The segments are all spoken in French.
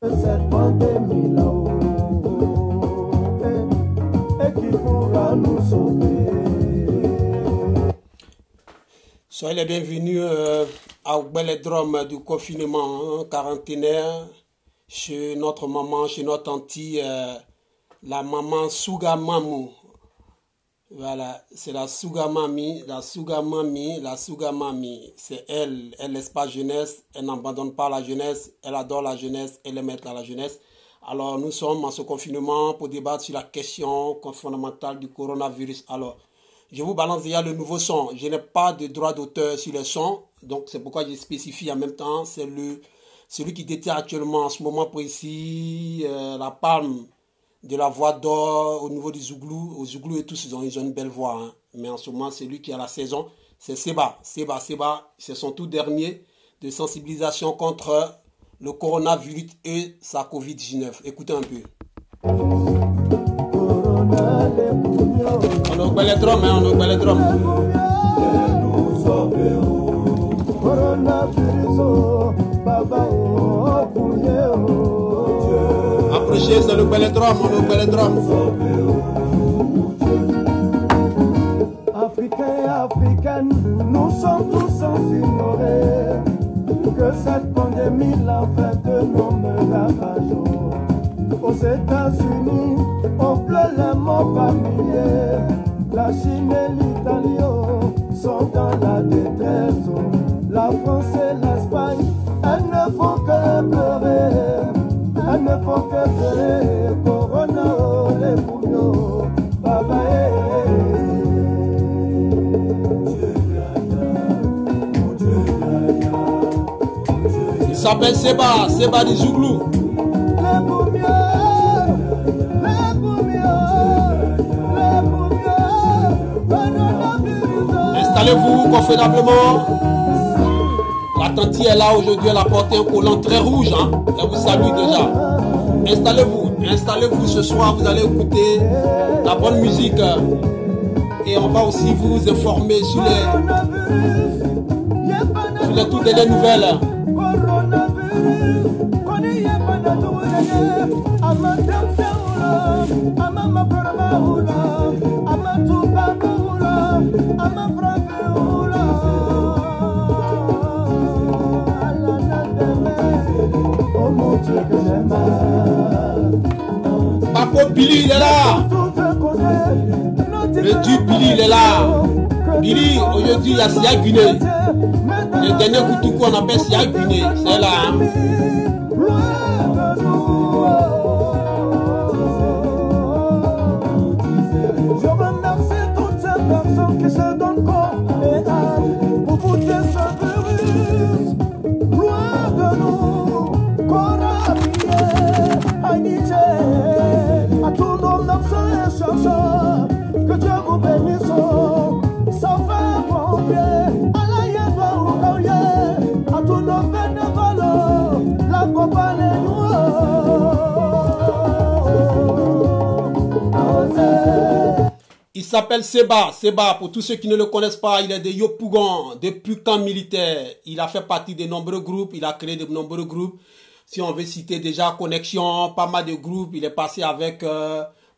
Cette pandémie là-haut, et qui pourra nous sauver. Soyez les bienvenus au Belledrome du confinement quarantenaire chez notre maman, chez notre tante, la maman Suga Mamou. Voilà, c'est la Suga Mami, la Suga Mami, la Suga Mami. C'est elle laisse pas jeunesse, elle n'abandonne pas la jeunesse, elle adore la jeunesse, elle aime être à la jeunesse. Alors nous sommes en ce confinement pour débattre sur la question fondamentale du coronavirus. Alors, je vous balance déjà le nouveau son. Je n'ai pas de droit d'auteur sur le son, donc c'est pourquoi je spécifie en même temps. C'est celui qui détient actuellement en ce moment précis la palme de la voix d'or au niveau du Zouglou. Au Zouglou et tous, ils ont une belle voix. Hein. Mais en ce moment, c'est lui qui a la saison. C'est Seba. C'est son tout dernier de sensibilisation contre le coronavirus et sa Covid-19. Écoutez un peu. On est au Belledrome, hein, on est au Belledrome. Approchez, c'est le Belledrome, on est au Belledrome. Africains et africaines, nous sommes tous sans ignorer que cette pandémie l'a fait de nombreux ravages. Aux États-Unis, on pleure les morts par milliers. La Chine et l'Italie sont dans la détresse. La France et l'Espagne, elles ne font que pleurer. Elles ne font que pleurer. Corona, les bouillons, baba. Il s'appelle Seba du Zouglou. Installez-vous confortablement. La tante est là aujourd'hui, elle a porté un collant très rouge. Hein. Elle vous salue déjà. Installez-vous ce soir, vous allez écouter la bonne musique. Et on va aussi vous informer sur les toutes les nouvelles. Paco Billy, il est là. Le dieu Billy, il est là. Billy, aujourd'hui, il y a Sia Guinée. Le dernier couteau qu'on appelle Sia Guinée, c'est là. Hein. Je remercie toutes ces personnes qui se donnent corps et âme pour bouter ce virus. Loin de nous, Corabie, Haïti, à tous nos médecins et chercheurs, que Dieu vous bénisse. Ça fait bon bien, à la yéba ou gaouye, à tous nos bénévoles, la compagnie nous. Il s'appelle Seba. Seba, pour tous ceux qui ne le connaissent pas, il est de Yopougon, depuis camp militaire. Il a fait partie de nombreux groupes, il a créé de nombreux groupes. Si on veut citer déjà Connexion, pas mal de groupes. Il est passé avec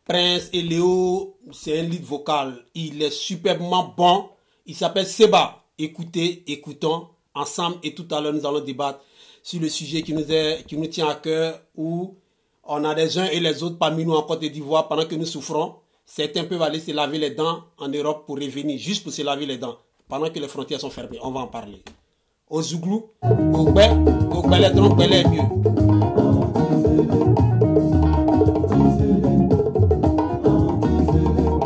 Prince et Léo. C'est un lead vocal. Il est superbement bon. Il s'appelle Seba. Écoutez, écoutons ensemble et tout à l'heure nous allons débattre sur le sujet qui nous tient à cœur, où on a les uns et les autres parmi nous en Côte d'Ivoire pendant que nous souffrons. Certains peuvent aller se laver les dents en Europe pour revenir, juste pour se laver les dents, pendant que les frontières sont fermées. On va en parler. Au Zouglou, au Belledrome, Belé mieux.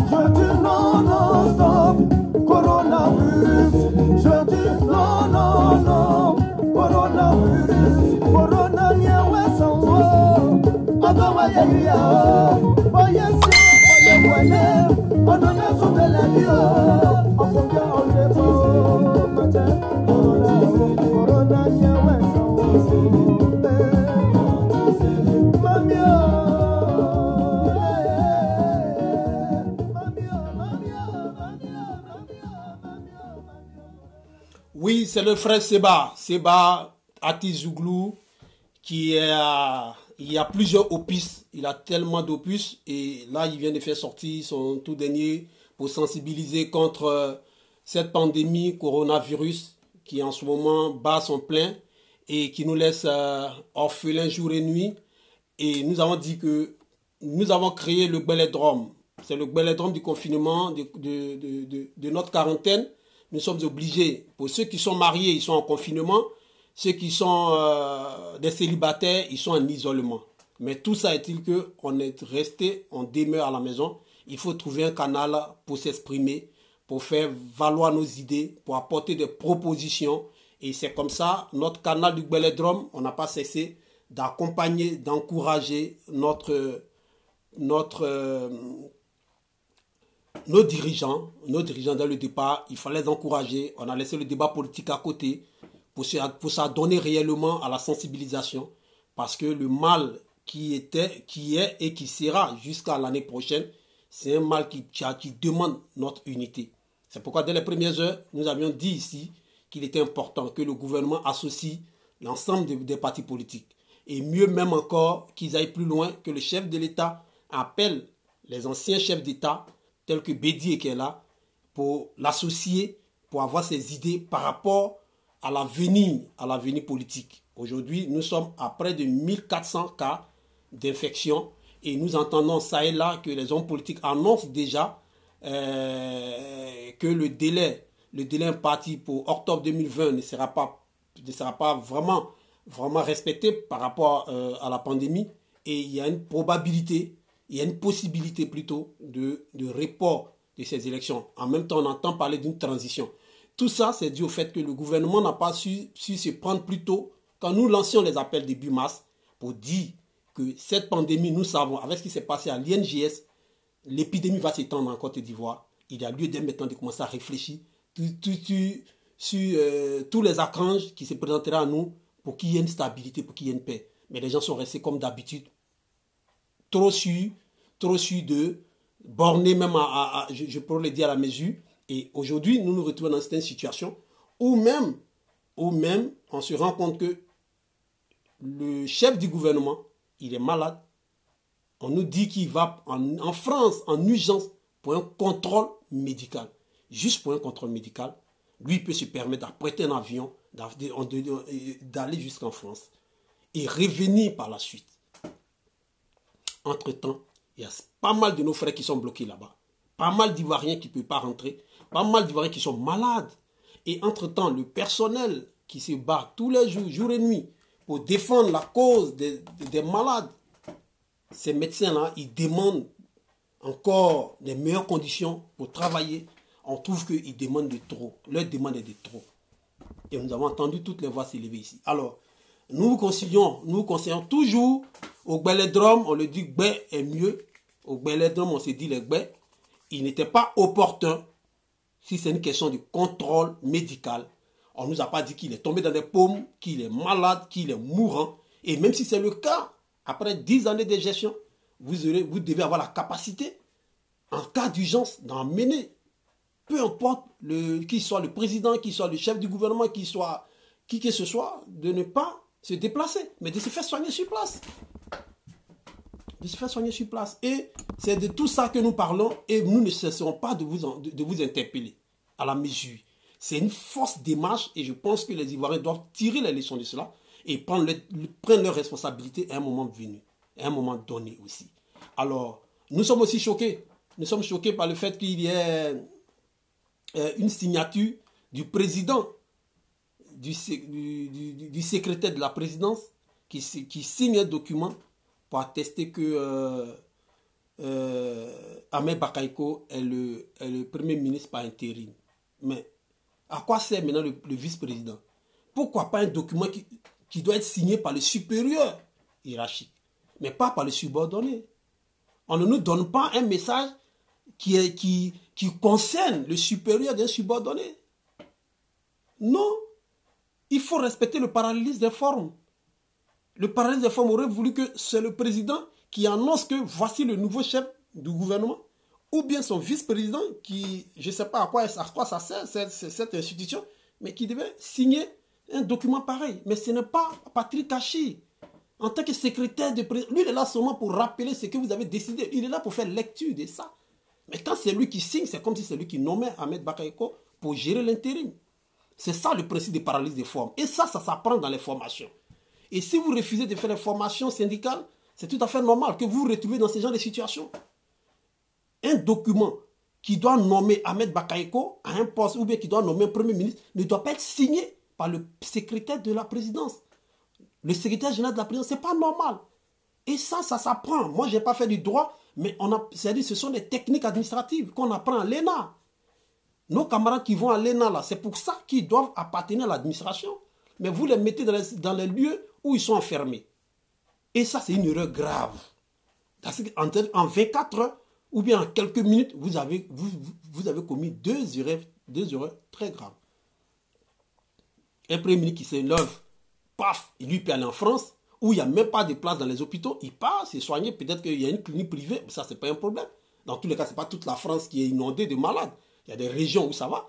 Je dis non, non, stop, coronavirus. Je dis non, non, non, coronavirus. Corona, n'y a ouais, sans Oui, c'est le frère Seba Atizouglou, qui est il y a plusieurs opus, il a tellement d'opus, et là il vient de faire sortir son tout dernier pour sensibiliser contre cette pandémie coronavirus qui en ce moment bat son plein et qui nous laisse orphelins jour et nuit. Et nous avons dit que nous avons créé le Belledrome. C'est le Belledrome du confinement, de notre quarantaine. Nous sommes obligés, pour ceux qui sont mariés, ils sont en confinement. Ceux qui sont des célibataires, ils sont en isolement. Mais tout ça est-il qu'on est resté, on demeure à la maison. Il faut trouver un canal pour s'exprimer, pour faire valoir nos idées, pour apporter des propositions. Et c'est comme ça, notre canal du Belledrome, on n'a pas cessé d'accompagner, d'encourager nos dirigeants dès le départ. Il fallait les encourager. On a laissé le débat politique à côté pour s'adonner réellement à la sensibilisation. Parce que le mal qui est et qui sera jusqu'à l'année prochaine, c'est un mal qui demande notre unité. C'est pourquoi dès les premières heures, nous avions dit ici qu'il était important que le gouvernement associe l'ensemble des partis politiques. Et mieux même encore qu'ils aillent plus loin, que le chef de l'État appelle les anciens chefs d'État, tels que Bédié qui est là, pour l'associer, pour avoir ses idées par rapport à l'avenir politique. Aujourd'hui, nous sommes à près de 1400 cas d'infection et nous entendons ça et là que les hommes politiques annoncent déjà que le délai imparti pour octobre 2020 ne sera pas vraiment respecté par rapport à la pandémie, et il y a une possibilité plutôt de report de ces élections. En même temps, on entend parler d'une transition. Tout ça, c'est dû au fait que le gouvernement n'a pas su se prendre plus tôt quand nous lancions les appels début mars pour dire que cette pandémie, nous savons, avec ce qui s'est passé à l'INJS, l'épidémie va s'étendre en Côte d'Ivoire. Il y a lieu dès maintenant de commencer à réfléchir sur tous les archanges qui se présenteraient à nous pour qu'il y ait une stabilité, pour qu'il y ait une paix. Mais les gens sont restés comme d'habitude, trop sûrs de bornés même je pourrais le dire à la mesure. Et aujourd'hui, nous nous retrouvons dans cette situation où même on se rend compte que le chef du gouvernement, il est malade. On nous dit qu'il va en France en urgence pour un contrôle médical. Juste pour un contrôle médical, lui peut se permettre d'apprêter un avion, d'aller jusqu'en France et revenir par la suite. Entre-temps, il y a pas mal de nos frères qui sont bloqués là-bas. Pas mal d'Ivoiriens qui ne peuvent pas rentrer. Pas mal d'Ivoiriens qui sont malades. Et entre-temps, le personnel qui se bat tous les jours, jour et nuit, pour défendre la cause des malades, ces médecins-là, ils demandent encore des meilleures conditions pour travailler. On trouve qu'ils demandent de trop. Leur demande est de trop. Et nous avons entendu toutes les voix s'élever ici. Alors, nous vous conseillons toujours au Belledrome, on le dit Gbé est mieux. Au Belledrome, on s'est dit les Gbé. Il n'était pas opportun, si c'est une question de contrôle médical. On ne nous a pas dit qu'il est tombé dans des pommes, qu'il est malade, qu'il est mourant. Et même si c'est le cas, après 10 années de gestion, vous devez avoir la capacité, en cas d'urgence, d'emmener, peu importe qui soit le président, qui soit le chef du gouvernement, qui que ce soit, de ne pas se déplacer, mais de se faire soigner sur place. Et c'est de tout ça que nous parlons, et nous ne cesserons pas de vous interpeller à la mesure. C'est une force démarche, et je pense que les Ivoiriens doivent tirer les leçons de cela et prendre leurs responsabilités à un moment venu, à un moment donné aussi. Alors, nous sommes aussi choqués. Nous sommes choqués par le fait qu'il y ait une signature du président, du secrétaire de la présidence, qui signe un document pour attester que Ahmed Bakaïko est le premier ministre par intérim. Mais à quoi sert maintenant le vice-président? Pourquoi pas un document qui doit être signé par le supérieur hiérarchique? mais pas par les subordonnés. On ne nous donne pas un message qui concerne le supérieur d'un subordonné. Non, il faut respecter le parallélisme des formes. Le parallélisme des formes aurait voulu que c'est le président qui annonce que voici le nouveau chef du gouvernement, ou bien son vice-président qui, je ne sais pas à quoi ça sert, cette institution, mais qui devait signer un document pareil. Mais ce n'est pas Patrick Kachi. En tant que secrétaire de président, lui il est là seulement pour rappeler ce que vous avez décidé. Il est là pour faire lecture de ça. Mais quand c'est lui qui signe, c'est comme si c'est lui qui nommait Ahmed Bakayoko pour gérer l'intérim. C'est ça le principe de parallélisme des formes. Et ça s'apprend dans les formations. Et si vous refusez de faire les formations syndicales, c'est tout à fait normal que vous vous retrouvez dans ce genre de situation. Un document qui doit nommer Ahmed Bakayoko à un poste ou bien qui doit nommer un premier ministre ne doit pas être signé par le secrétaire de la présidence. Le secrétaire général de la présidence, ce n'est pas normal. Et ça s'apprend. Moi, je n'ai pas fait du droit, mais c'est-à-dire ce sont des techniques administratives qu'on apprend à l'ENA. Nos camarades qui vont à l'ENA, là, c'est pour ça qu'ils doivent appartenir à l'administration. Mais vous les mettez dans les lieux où ils sont enfermés. Et ça, c'est une erreur grave. Parce qu'en 24 heures, ou bien en quelques minutes, vous avez commis deux erreurs très graves. Un premier ministre qui s'élève, paf, il lui peut aller en France, où il n'y a même pas de place dans les hôpitaux, il part, s'est soigné, peut-être qu'il y a une clinique privée, mais ça, ce n'est pas un problème. Dans tous les cas, ce n'est pas toute la France qui est inondée de malades. Il y a des régions où ça va.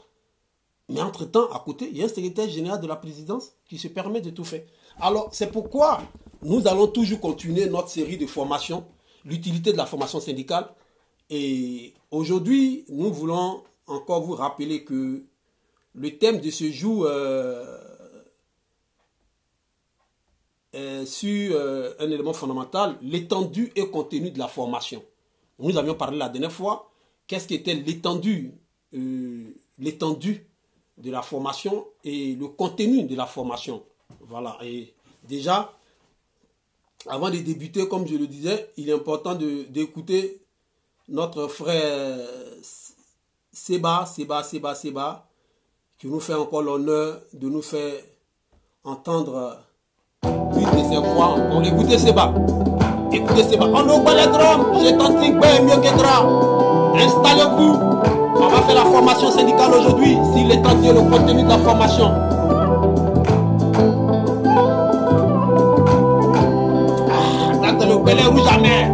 Mais entre-temps, à côté, il y a un secrétaire général de la présidence qui se permet de tout faire. Alors, c'est pourquoi nous allons toujours continuer notre série de formations, l'utilité de la formation syndicale. Et aujourd'hui, nous voulons encore vous rappeler que le thème de ce jour est sur un élément fondamental, l'étendue et contenu de la formation. Nous avions parlé la dernière fois, qu'est-ce qu'était l'étendue de la formation et le contenu de la formation. Voilà, et déjà, avant de débuter, comme je le disais, il est important d'écouter notre frère Seba, qui nous fait encore l'honneur de nous faire entendre une de ses voix encore. Écoutez Seba. On est au Balladrome, j'ai tenté mieux que drap. Installez-vous. On va faire la formation syndicale aujourd'hui, s'il est tenté le contenu de la formation. Dans le Bel Air ou jamais.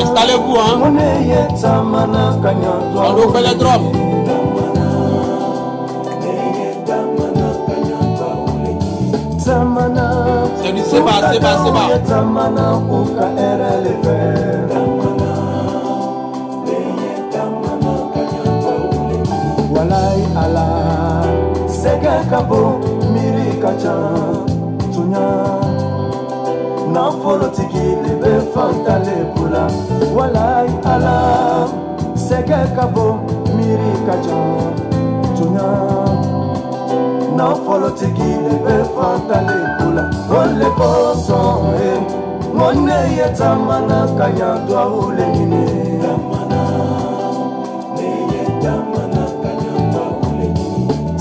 Installez-vous, hein. On est au Balladrome. C'est du Seba. Walai ala sega kabo miri kacha tunya na folotiki libe fantale pula walai ala sega kabo miri kacha tunya na folotiki libe fantale pula ole koso mone yetamana kanya dwa ulenine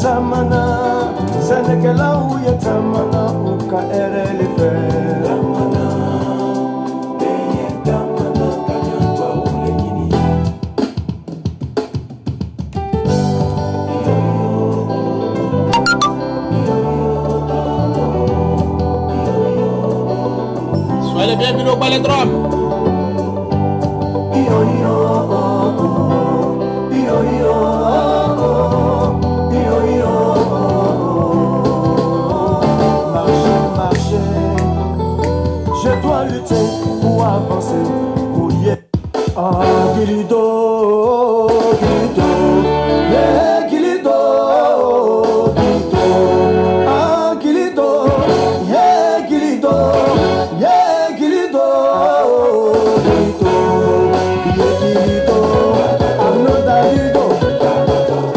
Tamana, Senekela uye tamana uka erelife. Tamana, beye tamana kanyatwa ulegini. Soyez les bienvenus au Balladrome. Je dois lutter pour avancer, pour y être. Ah, Gilido, yeah, Gilido, ah, Gilido, yeah, Gilido, yeah, Gilido, Anoda Gilido,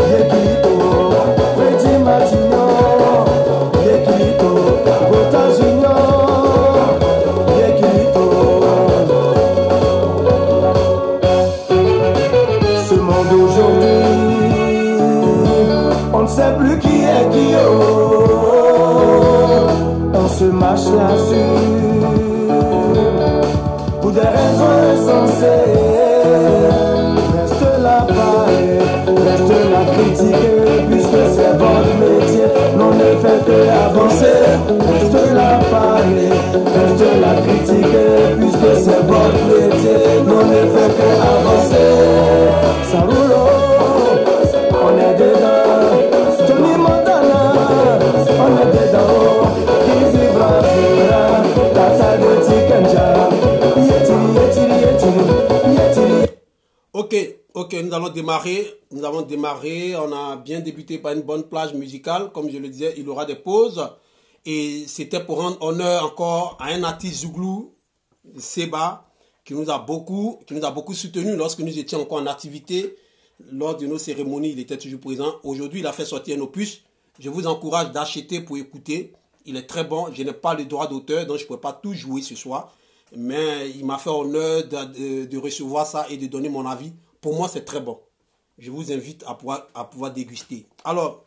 yeah, Gilido, Freddy Martino, yeah, Gilido, Bota Junior. marche là-dessus. Pour des raisons insensées, reste la parler, reste la critiquer, puisque c'est votre métier, l'on ne fait que avancer. Reste la parler, reste la critiquer, puisque c'est votre métier, l'on ne fait que avancer. Ça roule, on est dedans, Tony Montana, on est dedans, qui vivra, vivra, Tata de Tikenja. Ok, nous allons démarrer, on a bien débuté par une bonne plage musicale, comme je le disais, il y aura des pauses, et c'était pour rendre honneur encore à un artiste Zouglou, Seba, qui nous a beaucoup soutenu lorsque nous étions encore en activité, lors de nos cérémonies, il était toujours présent. Aujourd'hui, il a fait sortir un opus, je vous encourage d'acheter pour écouter, il est très bon, je n'ai pas le droit d'auteur, donc je ne pourrais pas tout jouer ce soir, mais il m'a fait honneur de recevoir ça et de donner mon avis. Pour moi, c'est très bon. Je vous invite à pouvoir déguster. Alors,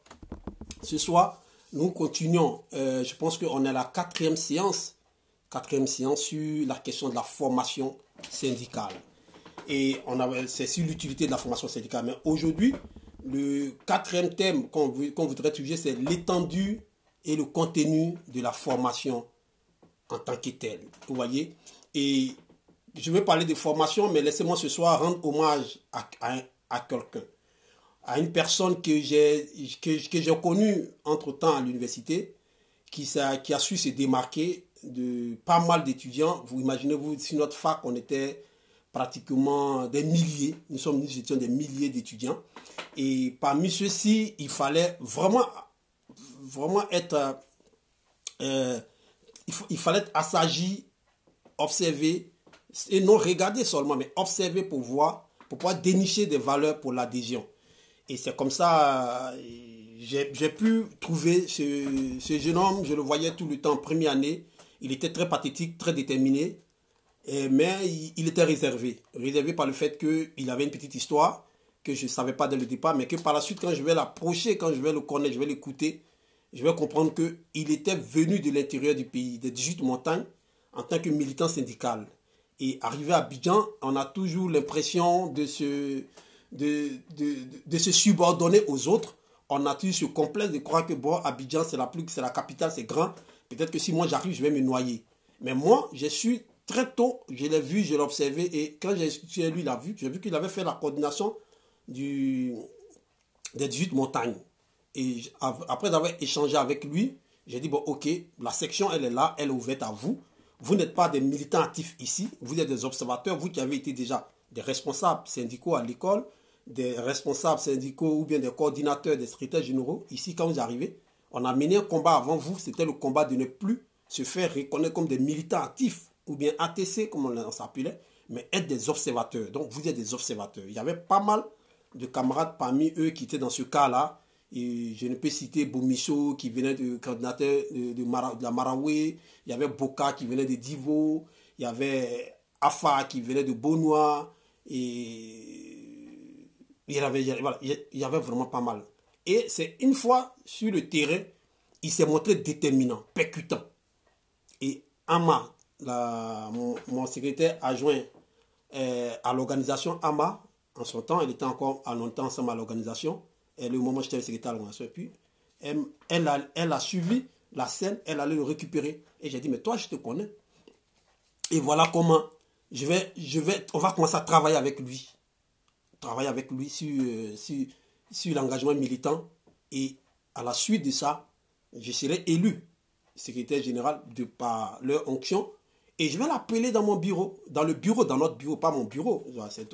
ce soir, nous continuons. Je pense qu'on est à la quatrième séance sur la question de la formation syndicale. Et c'est sur l'utilité de la formation syndicale. Mais aujourd'hui, le quatrième thème qu'on voudrait étudier, c'est l'étendue et le contenu de la formation en tant que telle. Vous voyez? Et je vais parler de formation, mais laissez-moi ce soir rendre hommage à quelqu'un, à une personne que j'ai connue entre-temps à l'université, qui a su se démarquer de pas mal d'étudiants. Vous imaginez-vous, sur notre fac, on était pratiquement des milliers, nous étions des milliers d'étudiants. Et parmi ceux-ci, il fallait vraiment être... il fallait être assagi, observer, et non regarder seulement, mais observer pour pouvoir dénicher des valeurs pour l'adhésion. Et c'est comme ça, j'ai pu trouver ce jeune homme, je le voyais tout le temps en première année, il était très pathétique, très déterminé, mais il était réservé par le fait qu'il avait une petite histoire que je ne savais pas dès le départ, mais que par la suite, quand je vais l'approcher, quand je vais le connaître, je vais l'écouter, je vais comprendre qu'il était venu de l'intérieur du pays, des 18 montagnes, en tant que militant syndical. Et arrivé à Abidjan, on a toujours l'impression de se subordonner aux autres. On a toujours ce complexe de croire que bon, Abidjan, c'est la capitale, c'est grand. Peut-être que si moi j'arrive, je vais me noyer. Mais moi, je suis très tôt, je l'ai vu, je l'ai observé. Et quand j'ai lui, j'ai vu qu'il avait fait la coordination des 18 montagnes. Et après avoir échangé avec lui, j'ai dit, bon, ok, la section, elle est là, elle est ouverte à vous. Vous n'êtes pas des militants actifs ici, vous êtes des observateurs, vous qui avez été déjà des responsables syndicaux à l'école, des responsables syndicaux ou bien des coordinateurs, des secrétaires généraux. Ici, quand vous arrivez, on a mené un combat avant vous, c'était le combat de ne plus se faire reconnaître comme des militants actifs ou bien ATC, comme on s'appelait, mais être des observateurs. Donc, vous êtes des observateurs. Il y avait pas mal de camarades parmi eux qui étaient dans ce cas-là. Et je ne peux citer Bomicho qui venait de coordinateur de la Maraoué, il y avait Boka qui venait de Divo, il y avait Afa qui venait de Beaunois, et il y avait vraiment pas mal. Et c'est une fois sur le terrain, il s'est montré déterminant, percutant. Et Ama, mon secrétaire adjoint à l'organisation Ama, en son temps, elle était encore à longtemps ensemble à l'organisation, et le moment où j'étais secrétaire à l'organisation, puis elle a suivi la scène, elle allait le récupérer. Et j'ai dit, mais toi, je te connais. Et voilà comment on va commencer à travailler avec lui. Travailler avec lui sur l'engagement militant. Et à la suite de ça, je serai élu secrétaire général par leur onction. Et je vais l'appeler dans mon bureau, dans notre bureau, pas mon bureau.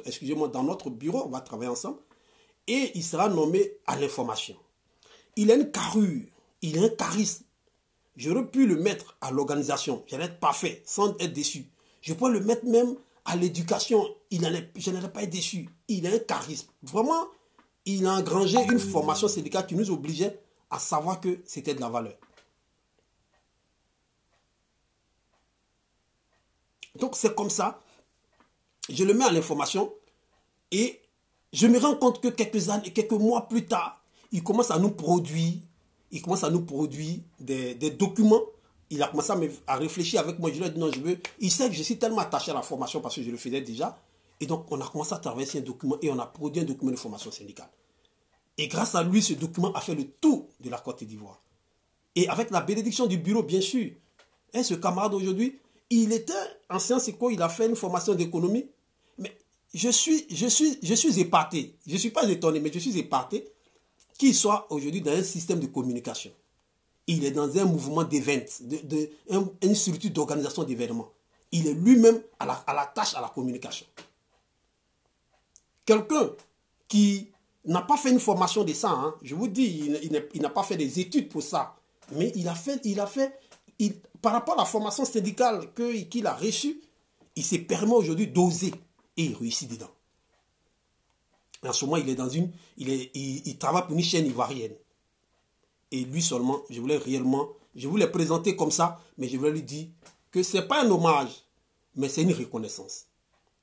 Excusez-moi, dans notre bureau, on va travailler ensemble. Et il sera nommé à l'information. Il a une carrure, il a un charisme. J'aurais pu le mettre à l'organisation, j'allais être parfait, sans être déçu. Je pourrais le mettre même à l'éducation, je n'allais pas être déçu. Il a un charisme. Vraiment, il a engrangé une formation syndicale qui nous obligeait à savoir que c'était de la valeur. Donc c'est comme ça, je le mets à l'information et je me rends compte que quelques mois plus tard, il commence à nous produire des documents il a commencé à réfléchir avec moi. Je lui ai dit non, je veux. Il sait que je suis tellement attaché à la formation parce que je le faisais déjà. Et donc, on a commencé à travailler sur un document et on a produit un document de formation syndicale. Et grâce à lui, ce document a fait le tour de la Côte d'Ivoire. Et avec la bénédiction du bureau, bien sûr. Et ce camarade aujourd'hui, il était en sciences éco, il a fait une formation d'économie. Mais je suis épaté. Je ne suis pas étonné, mais je suis épaté qu'il soit aujourd'hui dans un système de communication. Il est dans un mouvement d'événements, une structure d'organisation d'événements. Il est lui-même à la tâche, à la communication. Quelqu'un qui n'a pas fait une formation de ça, hein, je vous dis, il n'a pas fait des études pour ça, mais par rapport à la formation syndicale qu'il a reçue, il se permet aujourd'hui d'oser et il réussit dedans. Et en ce moment, il travaille pour une chaîne ivoirienne. Et lui seulement, je voulais présenter comme ça, mais je voulais lui dire que ce n'est pas un hommage, mais c'est une reconnaissance.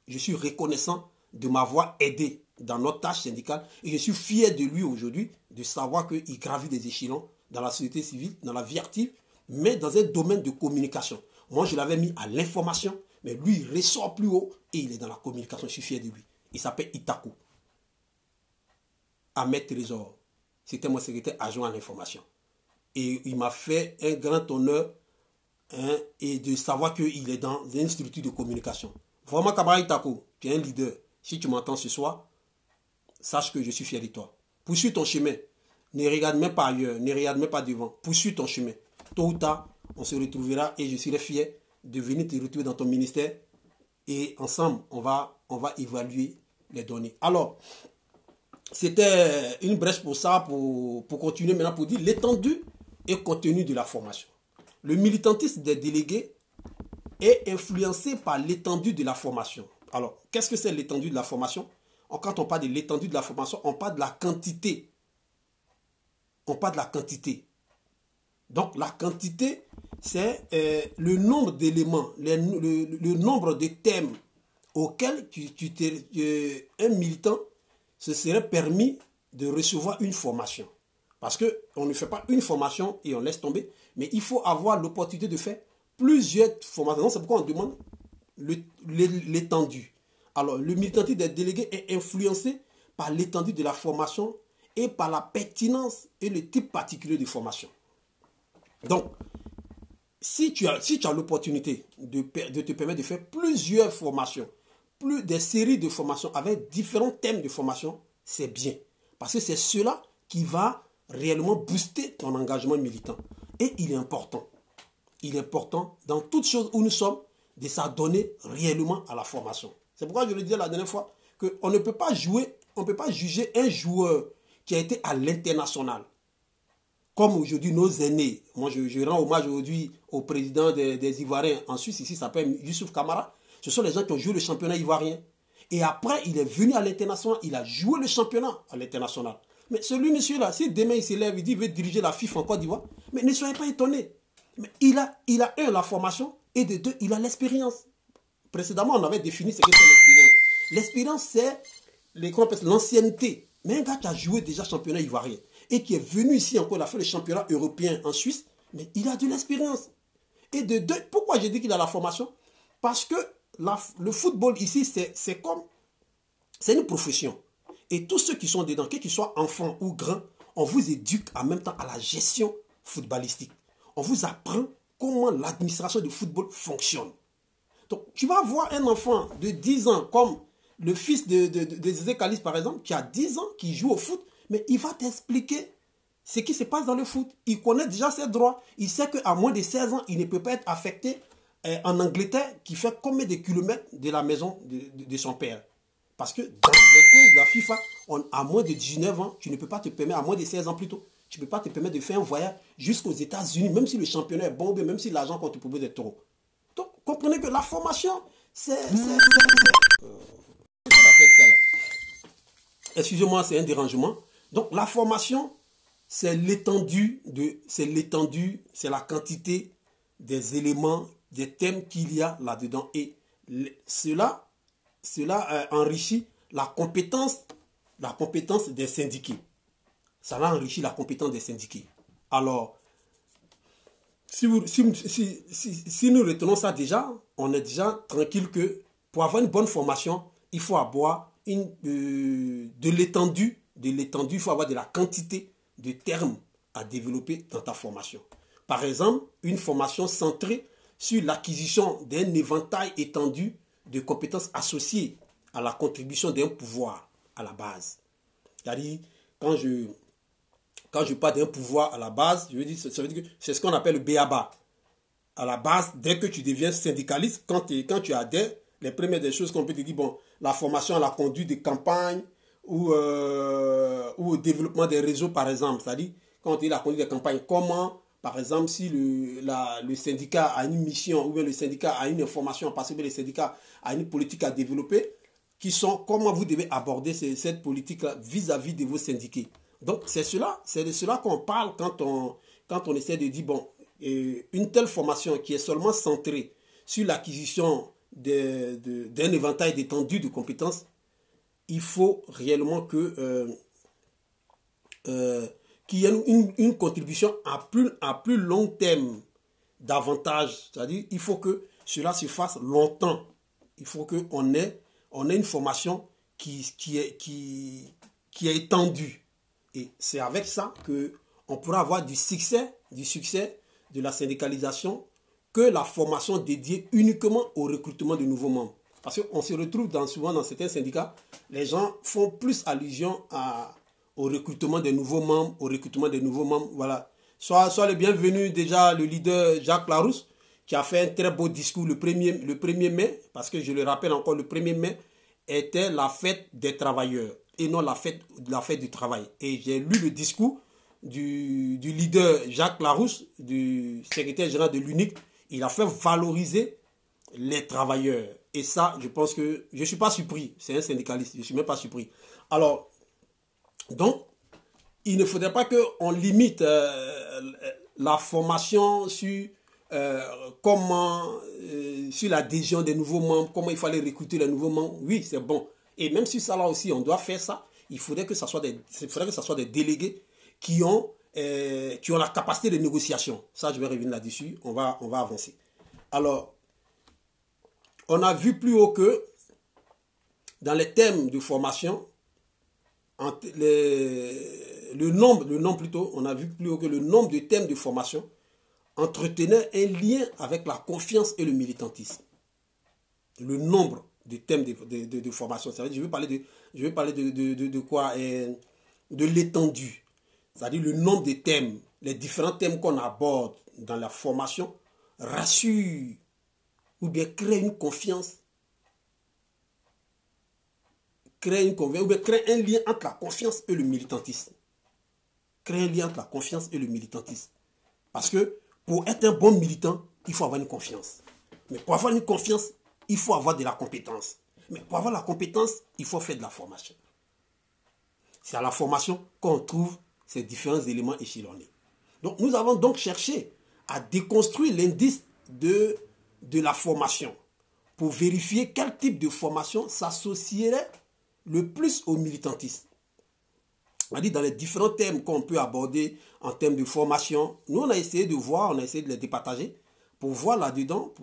Je suis reconnaissant de m'avoir aidé dans notre tâche syndicale et je suis fier de lui aujourd'hui de savoir qu'il gravit des échelons dans la société civile, dans la vie active, mais dans un domaine de communication. Moi, je l'avais mis à l'information, mais lui, il ressort plus haut et il est dans la communication. Je suis fier de lui. Il s'appelle Itaku. Ahmed Trésor. C'était mon secrétaire adjoint à l'information. Et il m'a fait un grand honneur et de savoir qu'il est dans une structure de communication. Vraiment, camarade Itaku, tu es un leader. Si tu m'entends ce soir, sache que je suis fier de toi. Poursuis ton chemin. Ne regarde même pas ailleurs. Ne regarde même pas devant. Poursuis ton chemin. Tôt ou tard, on se retrouvera et je serai fier de venir te retrouver dans ton ministère. Et ensemble, on va évaluer les données. Alors, c'était une brèche pour ça, pour continuer maintenant, pour dire l'étendue et contenu de la formation. Le militantisme des délégués est influencé par l'étendue de la formation. Alors, qu'est-ce que c'est l'étendue de la formation? Quand on parle de l'étendue de la formation, on parle de la quantité. On parle de la quantité. Donc, la quantité, c'est le nombre d'éléments, le nombre de thèmes auxquels un militant se serait permis de recevoir une formation. Parce qu'on ne fait pas une formation et on laisse tomber, mais il faut avoir l'opportunité de faire plusieurs formations. C'est pourquoi on demande l'étendue. Alors, le militantisme des délégués est influencé par l'étendue de la formation et par la pertinence et le type particulier de formation. Donc, si tu as l'opportunité de te permettre de faire plusieurs formations, des séries de formations avec différents thèmes de formation, c'est bien. Parce que c'est cela qui va réellement booster ton engagement militant. Et il est important. Il est important dans toutes choses où nous sommes de s'adonner réellement à la formation. C'est pourquoi je le disais la dernière fois qu'on ne peut pas juger un joueur qui a été à l'international. Comme aujourd'hui nos aînés. Moi je rends hommage aujourd'hui au président des Ivoiriens en Suisse, ici il s'appelle Youssouf Kamara. Ce sont les gens qui ont joué le championnat ivoirien. Et après il est venu à l'international, il a joué le championnat à l'international. Mais celui monsieur-là, si demain il s'élève, il dit qu'il veut diriger la FIFA en Côte d'Ivoire, mais ne soyez pas étonnés. Mais il a la formation et de deux, il a l'expérience. Précédemment, on avait défini ce que c'est l'expérience. L'expérience, c'est l'ancienneté. Mais un gars qui a joué déjà championnat ivoirien et qui est venu ici encore, il a fait le championnat européen en Suisse, mais il a de l'expérience. Et de deux, pourquoi j'ai dit qu'il a la formation? Parce que le football ici, c'est une profession. Et tous ceux qui sont dedans, quels qu'ils soient enfants ou grands, on vous éduque en même temps à la gestion footballistique. On vous apprend comment l'administration du football fonctionne. Donc, tu vas voir un enfant de 10 ans, comme le fils de Zé Kalis, par exemple, qui a 10 ans, qui joue au foot, mais il va t'expliquer ce qui se passe dans le foot. Il connaît déjà ses droits. Il sait qu'à moins de 16 ans, il ne peut pas être affecté en Angleterre, qui fait combien de kilomètres de la maison de son père. Parce que dans les clauses de la FIFA, à moins de 19 ans, tu ne peux pas te permettre, à moins de 16 ans plutôt, tu ne peux pas te permettre de faire un voyage jusqu'aux États-Unis, même si le championnat est bon, même si l'argent qu'on te propose est trop. Donc, comprenez que la formation, excusez-moi, c'est un dérangement. Donc, la formation, c'est l'étendue, c'est la quantité des éléments, des thèmes qu'il y a là-dedans. Et cela enrichit la compétence des syndiqués. Ça va enrichir la compétence des syndiqués. Alors, si nous retenons ça déjà, on est déjà tranquille que pour avoir une bonne formation, il faut avoir de l'étendue, il faut avoir de la quantité de termes à développer dans ta formation. Par exemple, une formation centrée sur l'acquisition d'un éventail étendu de compétences associées à la contribution d'un pouvoir à la base. C'est-à-dire, quand je parle d'un pouvoir à la base, ça veut dire que c'est ce qu'on appelle le B.A.B.A. À la base, dès que tu deviens syndicaliste, quand tu adhères, les premières des choses qu'on peut te dire, bon, la formation à la conduite de campagne ou au développement des réseaux, par exemple. C'est-à-dire, quand on dit la conduite des campagnes, comment, par exemple, si le syndicat a une mission ou bien le syndicat a une information, parce que le syndicat a une politique à développer, comment vous devez aborder cette politique-là vis-à-vis de vos syndiqués. Donc, c'est de cela qu'on parle quand on essaie de dire, bon, une telle formation qui est seulement centrée sur l'acquisition d'un éventail d'étendue de compétences, il faut réellement qu'il y ait une contribution à plus long terme davantage. C'est-à-dire il faut que cela se fasse longtemps. Il faut qu'on ait une formation qui est étendue. Et c'est avec ça qu'on pourra avoir du succès de la syndicalisation que la formation dédiée uniquement au recrutement de nouveaux membres. Parce qu'on se retrouve souvent dans certains syndicats, les gens font plus allusion au recrutement des nouveaux membres, voilà. Soit le bienvenu déjà le leader Jacques Larousse, qui a fait un très beau discours le 1er mai, parce que je le rappelle encore, le 1er mai était la fête des travailleurs et non la fête du travail. Et j'ai lu le discours du leader Jacques Larousse, du secrétaire général de l'UNIC. Il a fait valoriser les travailleurs. Et ça, je pense que je ne suis pas surpris. C'est un syndicaliste, je ne suis même pas surpris. Alors, donc, il ne faudrait pas qu'on limite la formation sur sur l'adhésion des nouveaux membres, comment il fallait recruter les nouveaux membres. Oui, c'est bon. Et même si ça là aussi, on doit faire ça, il faudrait que ça soit des délégués qui ont la capacité de négociation. Ça, je vais revenir là-dessus. On va avancer. Alors, on a vu plus haut que dans les thèmes de formation, on a vu plus haut que le nombre de thèmes de formation entretenait un lien avec la confiance et le militantisme. Le nombre de thèmes de formation. Ça veut dire, je vais parler de quoi? De l'étendue. C'est-à-dire le nombre de thèmes, les différents thèmes qu'on aborde dans la formation rassurent ou bien créent une confiance. Ou bien créent un lien entre la confiance et le militantisme. Créer un lien entre la confiance et le militantisme. Parce que pour être un bon militant, il faut avoir une confiance. Mais pour avoir une confiance, il faut avoir de la compétence. Mais pour avoir la compétence, il faut faire de la formation. C'est à la formation qu'on trouve ces différents éléments échelonnés. Donc nous avons donc cherché à déconstruire l'indice de la formation pour vérifier quel type de formation s'associerait le plus au militantisme. C'est-à-dire dans les différents thèmes qu'on peut aborder en termes de formation, nous on a essayé de les départager pour voir là-dedans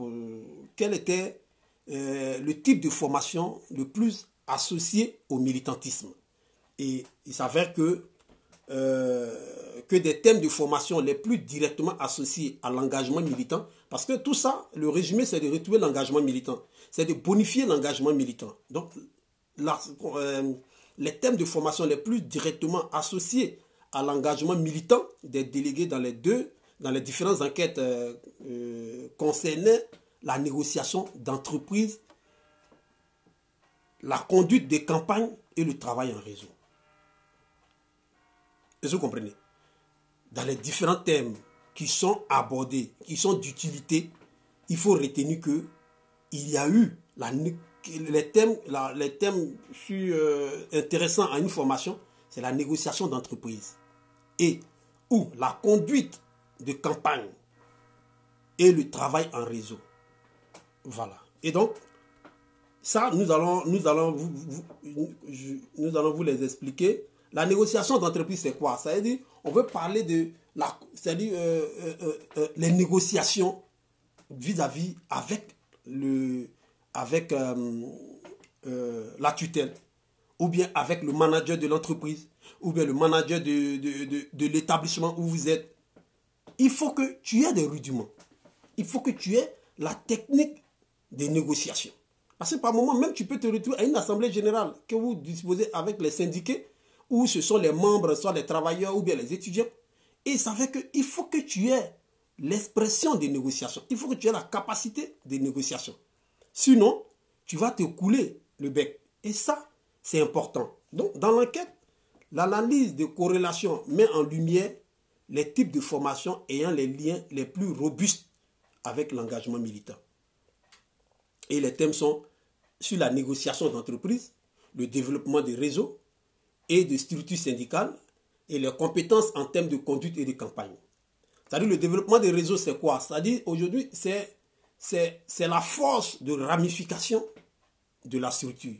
quel était le type de formation le plus associé au militantisme. Et il s'avère que des thèmes de formation les plus directement associés à l'engagement militant, parce que tout ça, le résumé, c'est de retrouver l'engagement militant, c'est de bonifier l'engagement militant. Donc, les thèmes de formation les plus directement associés à l'engagement militant des délégués dans les différentes enquêtes concernaient la négociation d'entreprise, la conduite des campagnes et le travail en réseau. Est-ce que vous comprenez? Dans les différents thèmes qui sont abordés, qui sont d'utilité, il faut retenir qu'il y a eu les thèmes intéressants à une formation, c'est la négociation d'entreprise ou la conduite de campagne et le travail en réseau. Voilà. Et donc, ça, nous allons vous les expliquer. La négociation d'entreprise, c'est quoi? Ça veut dire, on veut parler c'est-à-dire les négociations vis-à-vis avec la tutelle, ou bien avec le manager de l'entreprise, ou bien le manager de l'établissement où vous êtes. Il faut que tu aies des rudiments. Il faut que tu aies la technique des négociations. Parce que par moment, même tu peux te retrouver à une assemblée générale que vous disposez avec les syndiqués, où ce sont les membres, soit les travailleurs ou bien les étudiants. Et ça fait qu'il faut que tu aies l'expression des négociations. Il faut que tu aies la capacité des négociations. Sinon, tu vas te couler le bec. Et ça, c'est important. Donc, dans l'enquête, l'analyse de corrélation met en lumière les types de formations ayant les liens les plus robustes avec l'engagement militant. Et les thèmes sont sur la négociation d'entreprise, le développement des réseaux et des structures syndicales et les compétences en termes de conduite et de campagne. C'est-à-dire le développement des réseaux, c'est quoi? C'est-à-dire aujourd'hui, c'est la force de ramification de la structure.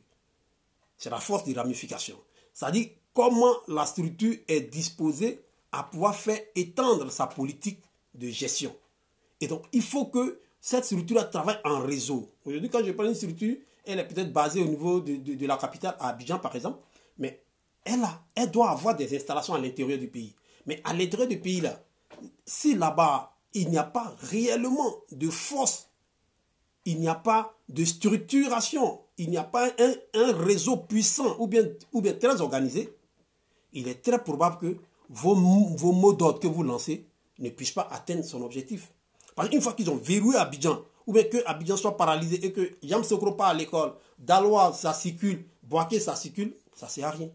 C'est la force de ramification. C'est-à-dire comment la structure est disposée à pouvoir faire étendre sa politique de gestion. Et donc, il faut que cette structure travaille en réseau. Aujourd'hui, quand je prends une structure, elle est peut-être basée au niveau de la capitale, à Abidjan par exemple, mais elle doit avoir des installations à l'intérieur du pays. Mais à l'intérieur du pays, là, si là-bas, il n'y a pas réellement de force, il n'y a pas de structuration, il n'y a pas un réseau puissant ou bien très organisé, il est très probable que vos mots d'ordre que vous lancez ne puissent pas atteindre son objectif. Parce qu'une fois qu'ils ont verrouillé Abidjan, ou bien que Abidjan soit paralysé et que Yamsokro part à l'école, Daloa ça circule, Boaké ça circule, ça ne sert à rien.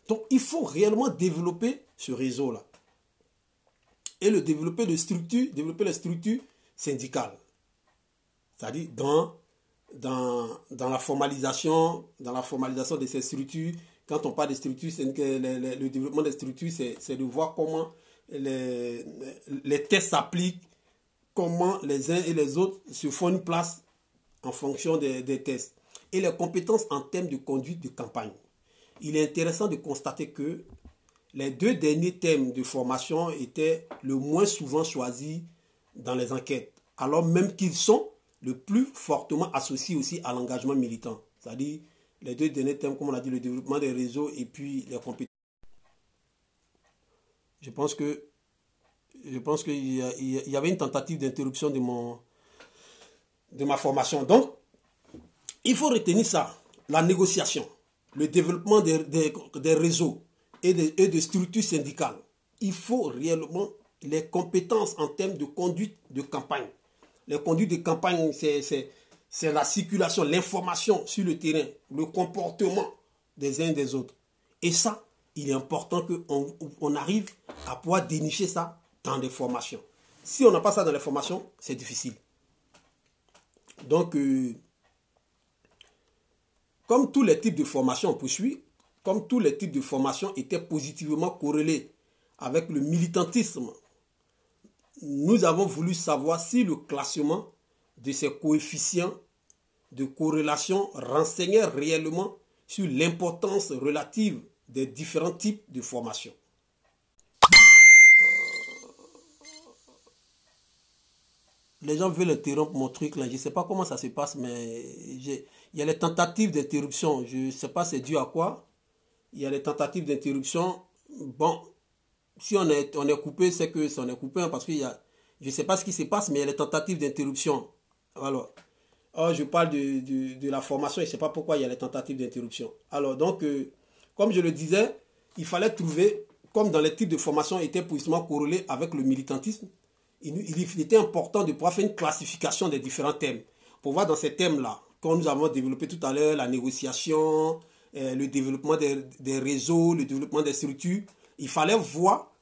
Donc il faut réellement développer ce réseau-là. Et le développer les structures syndicales. C'est-à-dire dans la formalisation de ces structures. Quand on parle de structures, le développement des structures, c'est de voir comment les tests s'appliquent, comment les uns et les autres se font une place en fonction des tests. Et les compétences en termes de conduite de campagne. Il est intéressant de constater que les deux derniers thèmes de formation étaient le moins souvent choisis dans les enquêtes, alors même qu'ils sont le plus fortement associés aussi à l'engagement militant. C'est-à-dire les deux derniers thèmes, comme on a dit, le développement des réseaux et puis les compétences. Je pense qu'il y avait une tentative d'interruption de ma formation. Donc, il faut retenir ça, la négociation, le développement des réseaux et des structures syndicales. Il faut réellement les compétences en termes de conduite de campagne. Les conduites de campagne, c'est la circulation, l'information sur le terrain, le comportement des uns et des autres. Et ça, il est important qu'on arrive à pouvoir dénicher ça dans les formations. Si on n'a pas ça dans les formations, c'est difficile. Donc, comme tous les types de formations, on poursuit, comme tous les types de formations étaient positivement corrélés avec le militantisme, nous avons voulu savoir si le classement de ces coefficients de corrélation renseignait réellement sur l'importance relative des différents types de formations. Les gens veulent interrompre mon truc là, je ne sais pas comment ça se passe, mais il y a les tentatives d'interruption, je ne sais pas c'est dû à quoi. Il y a les tentatives d'interruption. Bon, si on est coupé, c'est que on est coupé, hein, parce que je ne sais pas ce qui se passe, mais il y a les tentatives d'interruption. Alors, je parle de la formation, je ne sais pas pourquoi il y a les tentatives d'interruption. Alors, donc, comme je le disais, il fallait trouver, comme dans les types de formation étaient positivement corrélés avec le militantisme, il était important de pouvoir faire une classification des différents thèmes. Pour voir dans ces thèmes-là, comme nous avons développé tout à l'heure, la négociation, le développement des réseaux, le développement des structures, il fallait voir,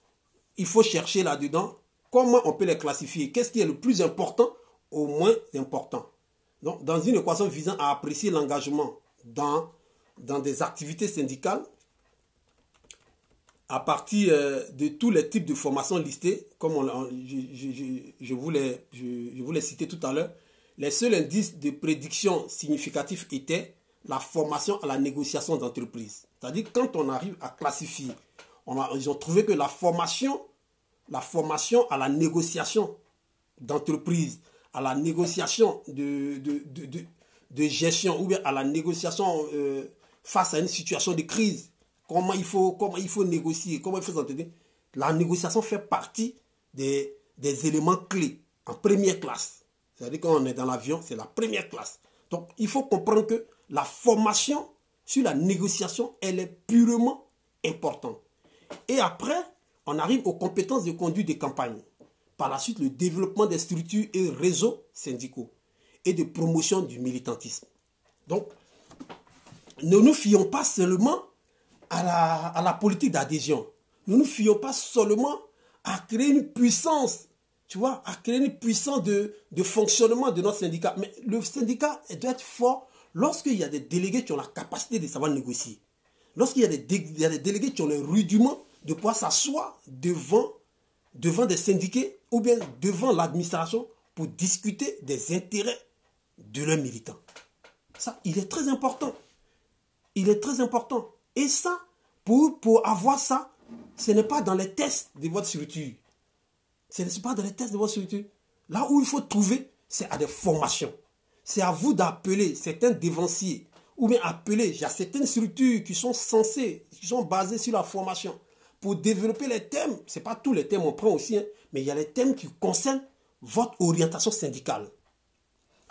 il faut chercher là-dedans comment on peut les classifier. Qu'est-ce qui est le plus important au moins important. Donc, dans une équation visant à apprécier l'engagement dans des activités syndicales, à partir de tous les types de formations listées, comme je vous l'ai cité tout à l'heure, les seuls indices de prédiction significatifs étaient la formation à la négociation d'entreprise. C'est-à-dire quand on arrive à classifier, ils ont trouvé que la formation la formation à la négociation d'entreprise, à la négociation de gestion ou bien à la négociation face à une situation de crise. Comment il faut négocier, comment il faut s'entendre. La négociation fait partie des éléments clés en première classe. C'est-à-dire quand on est dans l'avion, c'est la première classe. Donc il faut comprendre que la formation sur la négociation, elle est purement importante. Et après, on arrive aux compétences de conduite des campagnes. Par la suite, le développement des structures et réseaux syndicaux et de promotion du militantisme. Donc, ne nous fions pas seulement à la politique d'adhésion. Ne nous fions pas seulement à créer une puissance, tu vois, à créer une puissance de fonctionnement de notre syndicat. Mais le syndicat doit être fort lorsqu'il y a des délégués qui ont la capacité de savoir négocier. Lorsqu'il y a des délégués qui ont le rudiment de pouvoir s'asseoir devant des syndiqués ou bien devant l'administration pour discuter des intérêts de leurs militants. Ça, il est très important. Il est très important. Et ça, pour avoir ça, ce n'est pas dans les tests de votre structure. Ce n'est pas dans les tests de votre structure. Là où il faut trouver, c'est à des formations. C'est à vous d'appeler certains dévanciers ou bien appeler, il y a certaines structures qui sont censées, qui sont basées sur la formation pour développer les thèmes. Ce n'est pas tous les thèmes, on prend aussi, hein, mais il y a les thèmes qui concernent votre orientation syndicale.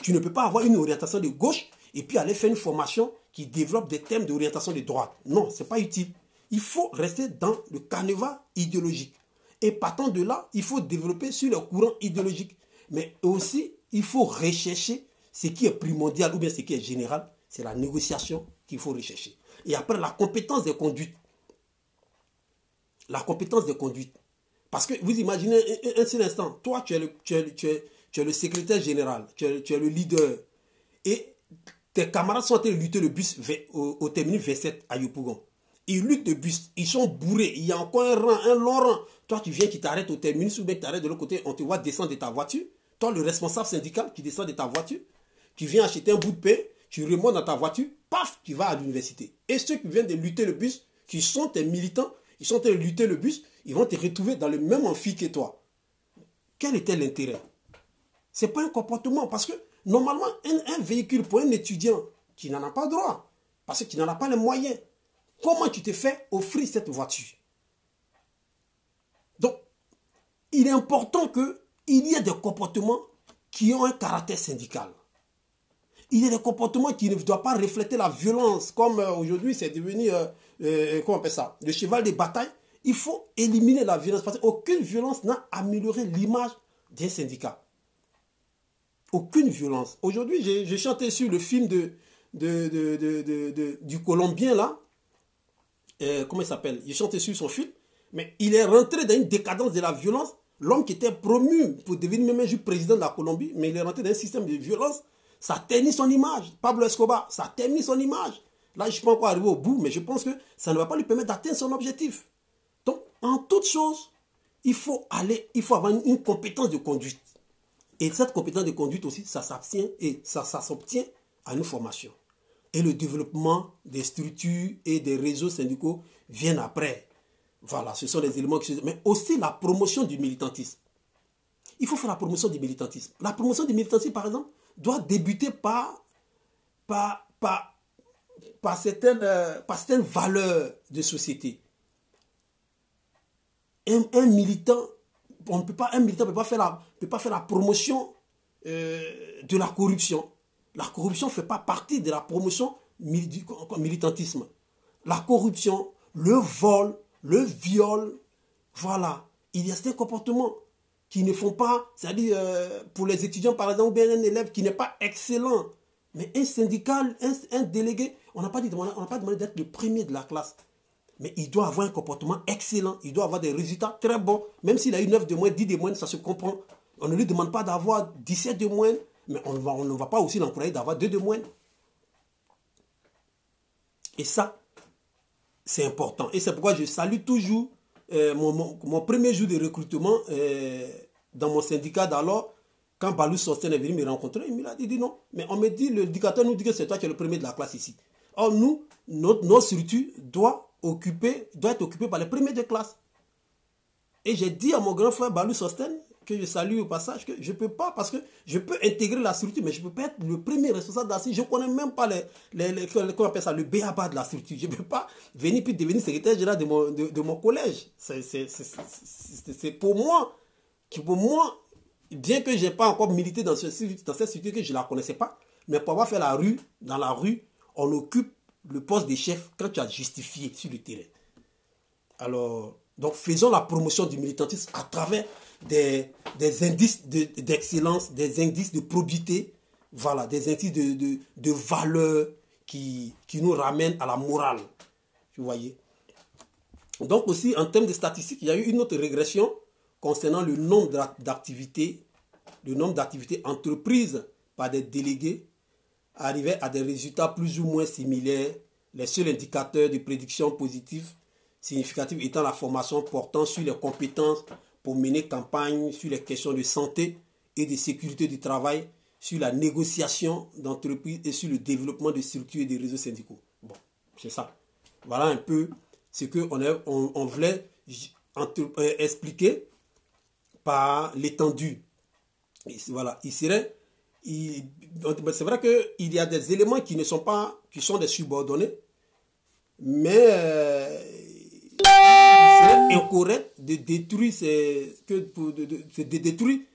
Tu ne peux pas avoir une orientation de gauche et puis aller faire une formation qui développe des thèmes d'orientation de droite. Non, ce n'est pas utile. Il faut rester dans le canevas idéologique. Et partant de là, il faut développer sur le courant idéologique. Mais aussi, il faut rechercher ce qui est primordial ou bien ce qui est général. C'est la négociation qu'il faut rechercher. Et après, la compétence des conduites. La compétence des conduites. Parce que vous imaginez un seul instant, toi, tu es le secrétaire général, tu es le leader. Et tes camarades sont en train de lutter le bus au terminus 27 à Yopougon. Ils luttent le bus, ils sont bourrés, il y a encore un long rang. Toi, tu viens qui t'arrête au terminus ou bien qui t'arrête de l'autre côté, on te voit descendre de ta voiture. Toi, le responsable syndical qui descend de ta voiture, tu viens acheter un bout de pain, tu remontes dans ta voiture, paf, tu vas à l'université. Et ceux qui viennent de lutter le bus, qui sont tes militants, ils sont en train de lutter le bus, ils vont te retrouver dans le même amphi que toi. Quel était l'intérêt? Ce n'est pas un comportement, parce que normalement, un véhicule pour un étudiant qui n'en a pas droit, parce qu'il n'en a pas les moyens, comment tu te fais offrir cette voiture? Donc, il est important qu'il y ait des comportements qui ont un caractère syndical. Il y a des comportements qui ne doivent pas refléter la violence, comme aujourd'hui c'est devenu, comment on appelle ça, le cheval de bataille. Il faut éliminer la violence, parce qu'aucune violence n'a amélioré l'image d'un syndicat. Aucune violence. Aujourd'hui, j'ai chanté sur le film du Colombien là. Comment il s'appelle? J'ai chanté sur son film, mais il est rentré dans une décadence de la violence. L'homme qui était promu pour devenir même un jour président de la Colombie, mais il est rentré dans un système de violence. Ça ternit son image. Pablo Escobar, ça ternit son image. Là, je ne suis pas encore arrivé au bout, mais je pense que ça ne va pas lui permettre d'atteindre son objectif. Donc, en toute chose, il faut avoir une compétence de conduite. Et cette compétence de conduite aussi, ça s'obtient à une formation. Et le développement des structures et des réseaux syndicaux viennent après. Voilà, ce sont les éléments qui... Mais aussi la promotion du militantisme. Il faut faire la promotion du militantisme. La promotion du militantisme, par exemple, doit débuter par certaines valeurs de société. Un militant ne peut pas faire la promotion de la corruption. La corruption ne fait pas partie de la promotion du militantisme. La corruption, le vol, le viol, voilà. Il y a ces comportements qui ne font pas, c'est-à-dire pour les étudiants par exemple, ou bien un élève qui n'est pas excellent, mais un syndical, un délégué, on n'a pas demandé d'être le premier de la classe. Mais il doit avoir un comportement excellent, il doit avoir des résultats très bons, même s'il a eu 9 de moins, 10 de moins, ça se comprend. On ne lui demande pas d'avoir 17 de moins, mais on ne va pas aussi l'encourager d'avoir 2 de moins. Et ça, c'est important. Et c'est pourquoi je salue toujours mon premier jour de recrutement dans mon syndicat d'alors. Quand Balou Sosten est venu me rencontrer, il m'a dit non. Mais on me dit, le dictateur nous dit que c'est toi qui es le premier de la classe ici. Or, nous, notre structure doit être occupée par les premiers de classe. Et j'ai dit à mon grand frère Balou Sosten, que je salue au passage, que je ne peux pas, parce que je peux intégrer la structure, mais je ne peux pas être le premier responsable de la structure. Je ne connais même pas comment on appelle ça, le b.a.-ba de la structure. Je ne peux pas venir puis devenir secrétaire général de mon collège. C'est pour moi, bien que je n'ai pas encore milité dans cette structure, que je ne la connaissais pas, mais pour avoir fait dans la rue, on occupe le poste de chef quand tu as justifié sur le terrain. Alors, donc faisons la promotion du militantisme à travers des indices d'excellence, des indices de probité, voilà, des indices de valeur qui nous ramènent à la morale. Vous voyez. Donc aussi, en termes de statistiques, il y a eu une autre régression concernant le nombre d'activités entreprises par des délégués arrivait à des résultats plus ou moins similaires. Les seuls indicateurs de prédiction positive significative étant la formation portant sur les compétences pour mener campagne sur les questions de santé et de sécurité du travail, sur la négociation d'entreprise et sur le développement de structures et des réseaux syndicaux. Bon, c'est ça. Voilà un peu ce qu'on voulait expliquer par l'étendue. Voilà, c'est vrai qu'il y a des éléments qui sont des subordonnés, mais il serait incorrect de détruire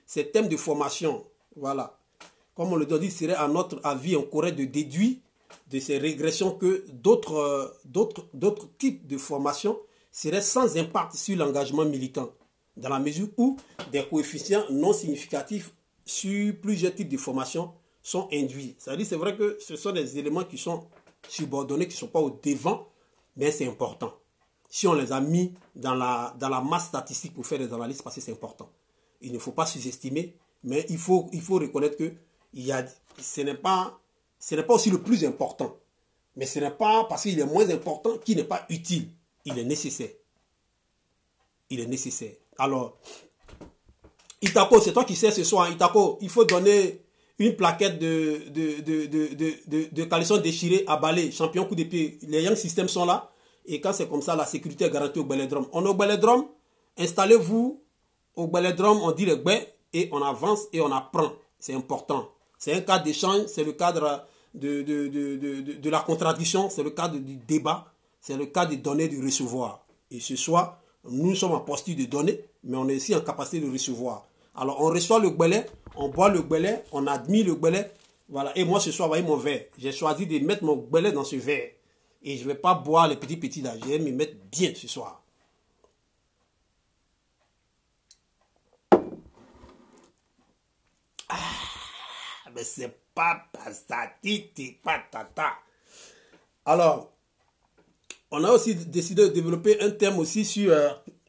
ces thèmes de formation. Voilà. Comme on le dit, il serait à notre avis incorrect de déduire de ces régressions que d'autres types de formation seraient sans impact sur l'engagement militant, dans la mesure où des coefficients non significatifs sur plusieurs types de formations sont induits. C'est-à-dire, c'est vrai que ce sont des éléments qui sont subordonnés, qui ne sont pas au devant, mais c'est important. Si on les a mis dans la masse statistique pour faire des analyses, parce que c'est important. Il ne faut pas sous-estimer, mais il faut reconnaître que ce n'est pas aussi le plus important. Mais ce n'est pas parce qu'il est moins important qu'il n'est pas utile. Il est nécessaire. Il est nécessaire. Alors, Itako, c'est toi qui sais ce soir. Itako, il faut donner une plaquette de caleçon déchiré à balai, champion coup de pied. Les Young Systems sont là. Et quand c'est comme ça, la sécurité est garantie au Belledrome. On est au Belledrome, installez-vous au Belledrome, on dit le bé et on avance et on apprend. C'est important. C'est un cadre d'échange, c'est le cadre de la contradiction, c'est le cadre du débat, c'est le cadre de donner et de recevoir. Et ce soir, nous sommes en posture de donner, mais on est aussi en capacité de recevoir. Alors on reçoit le gbélé, on boit le gbélé, on admire le gbélé. Voilà. Et moi ce soir, vous voyez mon verre. J'ai choisi de mettre mon gbélé dans ce verre. Et je ne vais pas boire les petits là. Je vais me mettre bien ce soir. Mais c'est pas patati patata. Alors, on a aussi décidé de développer un thème aussi sur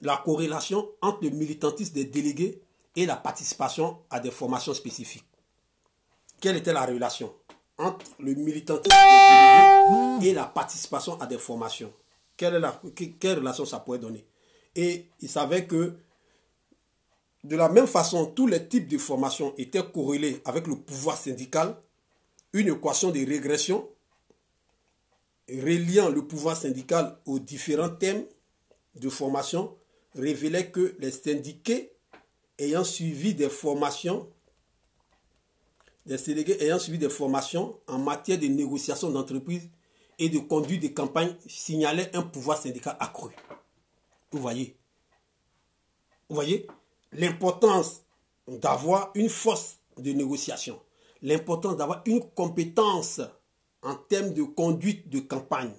la corrélation entre le militantisme des délégués et la participation à des formations spécifiques. Quelle était la relation entre le militantisme des délégués et la participation à des formations? Quelle relation ça pourrait donner? Et il savait que de la même façon, tous les types de formations étaient corrélés avec le pouvoir syndical. Une équation de régression reliant le pouvoir syndical aux différents thèmes de formation révélait que les syndiqués ayant suivi des formations, des délégués ayant suivi des formations en matière de négociation d'entreprise et de conduite de campagne signalaient un pouvoir syndical accru. Vous voyez l'importance d'avoir une force de négociation, l'importance d'avoir une compétence en termes de conduite de campagne.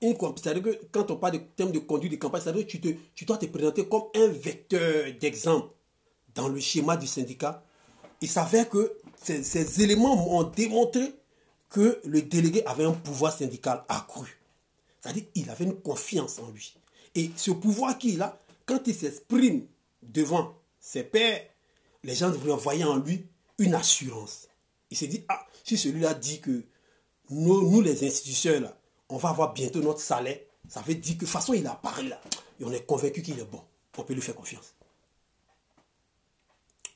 C'est-à-dire que quand on parle de thème de conduite de campagne, c'est-à-dire que tu dois te présenter comme un vecteur d'exemple dans le schéma du syndicat. Il s'avère que ces éléments ont démontré que le délégué avait un pouvoir syndical accru. C'est-à-dire qu'il avait une confiance en lui. Et ce pouvoir qu'il a, quand il s'exprime devant ses pairs, les gens voyaient en lui une assurance. Il s'est dit, ah, si celui-là dit que nous les institutions, là, on va avoir bientôt notre salaire, ça veut dire que de toute façon, il a parlé là. Et on est convaincu qu'il est bon. On peut lui faire confiance.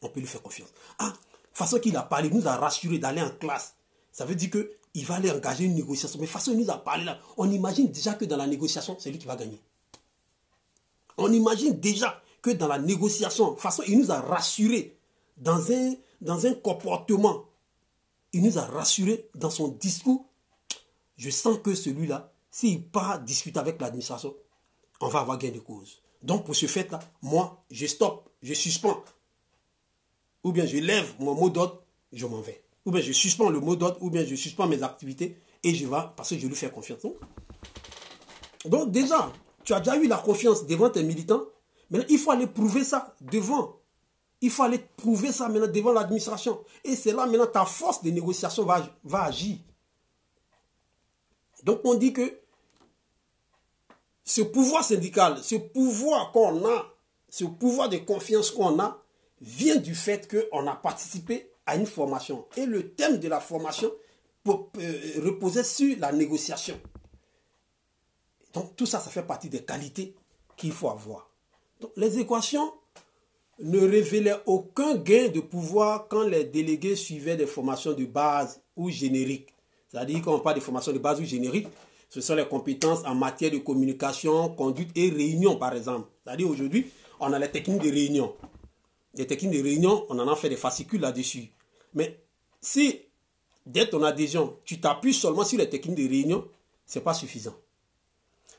On peut lui faire confiance. Ah, de toute façon qu'il a parlé, il nous a rassuré d'aller en classe. Ça veut dire qu'il va aller engager une négociation. Mais de toute façon, il nous a parlé là. On imagine déjà que dans la négociation, c'est lui qui va gagner. On imagine déjà que dans la négociation. De toute façon, il nous a rassurés dans un comportement. Il nous a rassurés dans son discours. Je sens que celui-là, s'il part discuter avec l'administration, on va avoir gain de cause. Donc, pour ce fait-là, moi, je stoppe, je suspends. Ou bien je lève mon mot d'ordre, je m'en vais. Ou bien je suspends le mot d'ordre, ou bien je suspends mes activités et je vais, parce que je lui fais confiance. Donc déjà, tu as déjà eu la confiance devant tes militants. Maintenant, il faut aller prouver ça devant. Il faut aller prouver ça maintenant devant l'administration. Et c'est là maintenant ta force de négociation va agir. Donc on dit que ce pouvoir syndical, ce pouvoir qu'on a, ce pouvoir de confiance qu'on a, vient du fait qu'on a participé à une formation. Et le thème de la formation reposait sur la négociation. Donc tout ça, ça fait partie des qualités qu'il faut avoir. Donc les équations ne révélaient aucun gain de pouvoir quand les délégués suivaient des formations de base ou génériques. C'est-à-dire quand on parle de formations de base ou génériques, ce sont les compétences en matière de communication, conduite et réunion par exemple. C'est-à-dire aujourd'hui, on a les techniques de réunion. Les techniques de réunion, on en a fait des fascicules là-dessus. Mais si, dès ton adhésion, tu t'appuies seulement sur les techniques de réunion, ce n'est pas suffisant.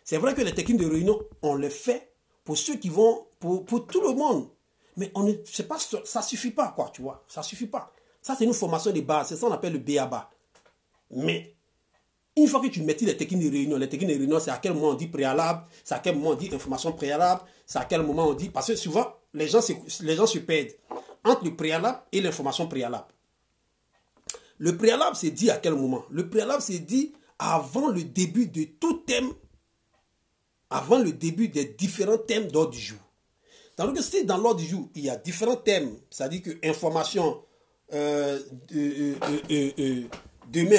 C'est vrai que les techniques de réunion, on les fait pour ceux qui vont, pour tout le monde. Mais ça ne suffit pas, quoi, tu vois. Ça ne suffit pas. Ça, c'est une formation de base. C'est ça qu'on appelle le B.A.B.A. Mais, une fois que tu maîtrises les techniques de réunion, c'est à quel moment on dit préalable, c'est à quel moment on dit information préalable, c'est à quel moment on dit... Parce que souvent, les gens se perdent entre le préalable et l'information préalable. Le préalable, c'est dit à quel moment? Le préalable, c'est dit avant le début de tout thème, avant le début des différents thèmes d'ordre du jour. Tandis que si dans l'ordre du jour, il y a différents thèmes, c'est-à-dire que information, demain,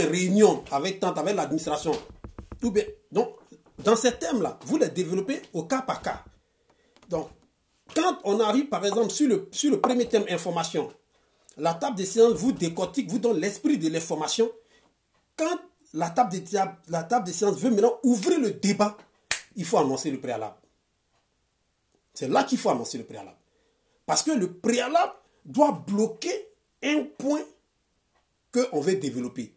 réunion avec l'administration, tout bien. Donc, dans ces thèmes-là, vous les développez au cas par cas. Donc, quand on arrive, par exemple, sur le premier thème information, la table de séance vous décortique, vous donne l'esprit de l'information. Quand la table de séance veut maintenant ouvrir le débat, il faut annoncer le préalable. C'est là qu'il faut annoncer le préalable. Parce que le préalable doit bloquer un point qu'on veut développer.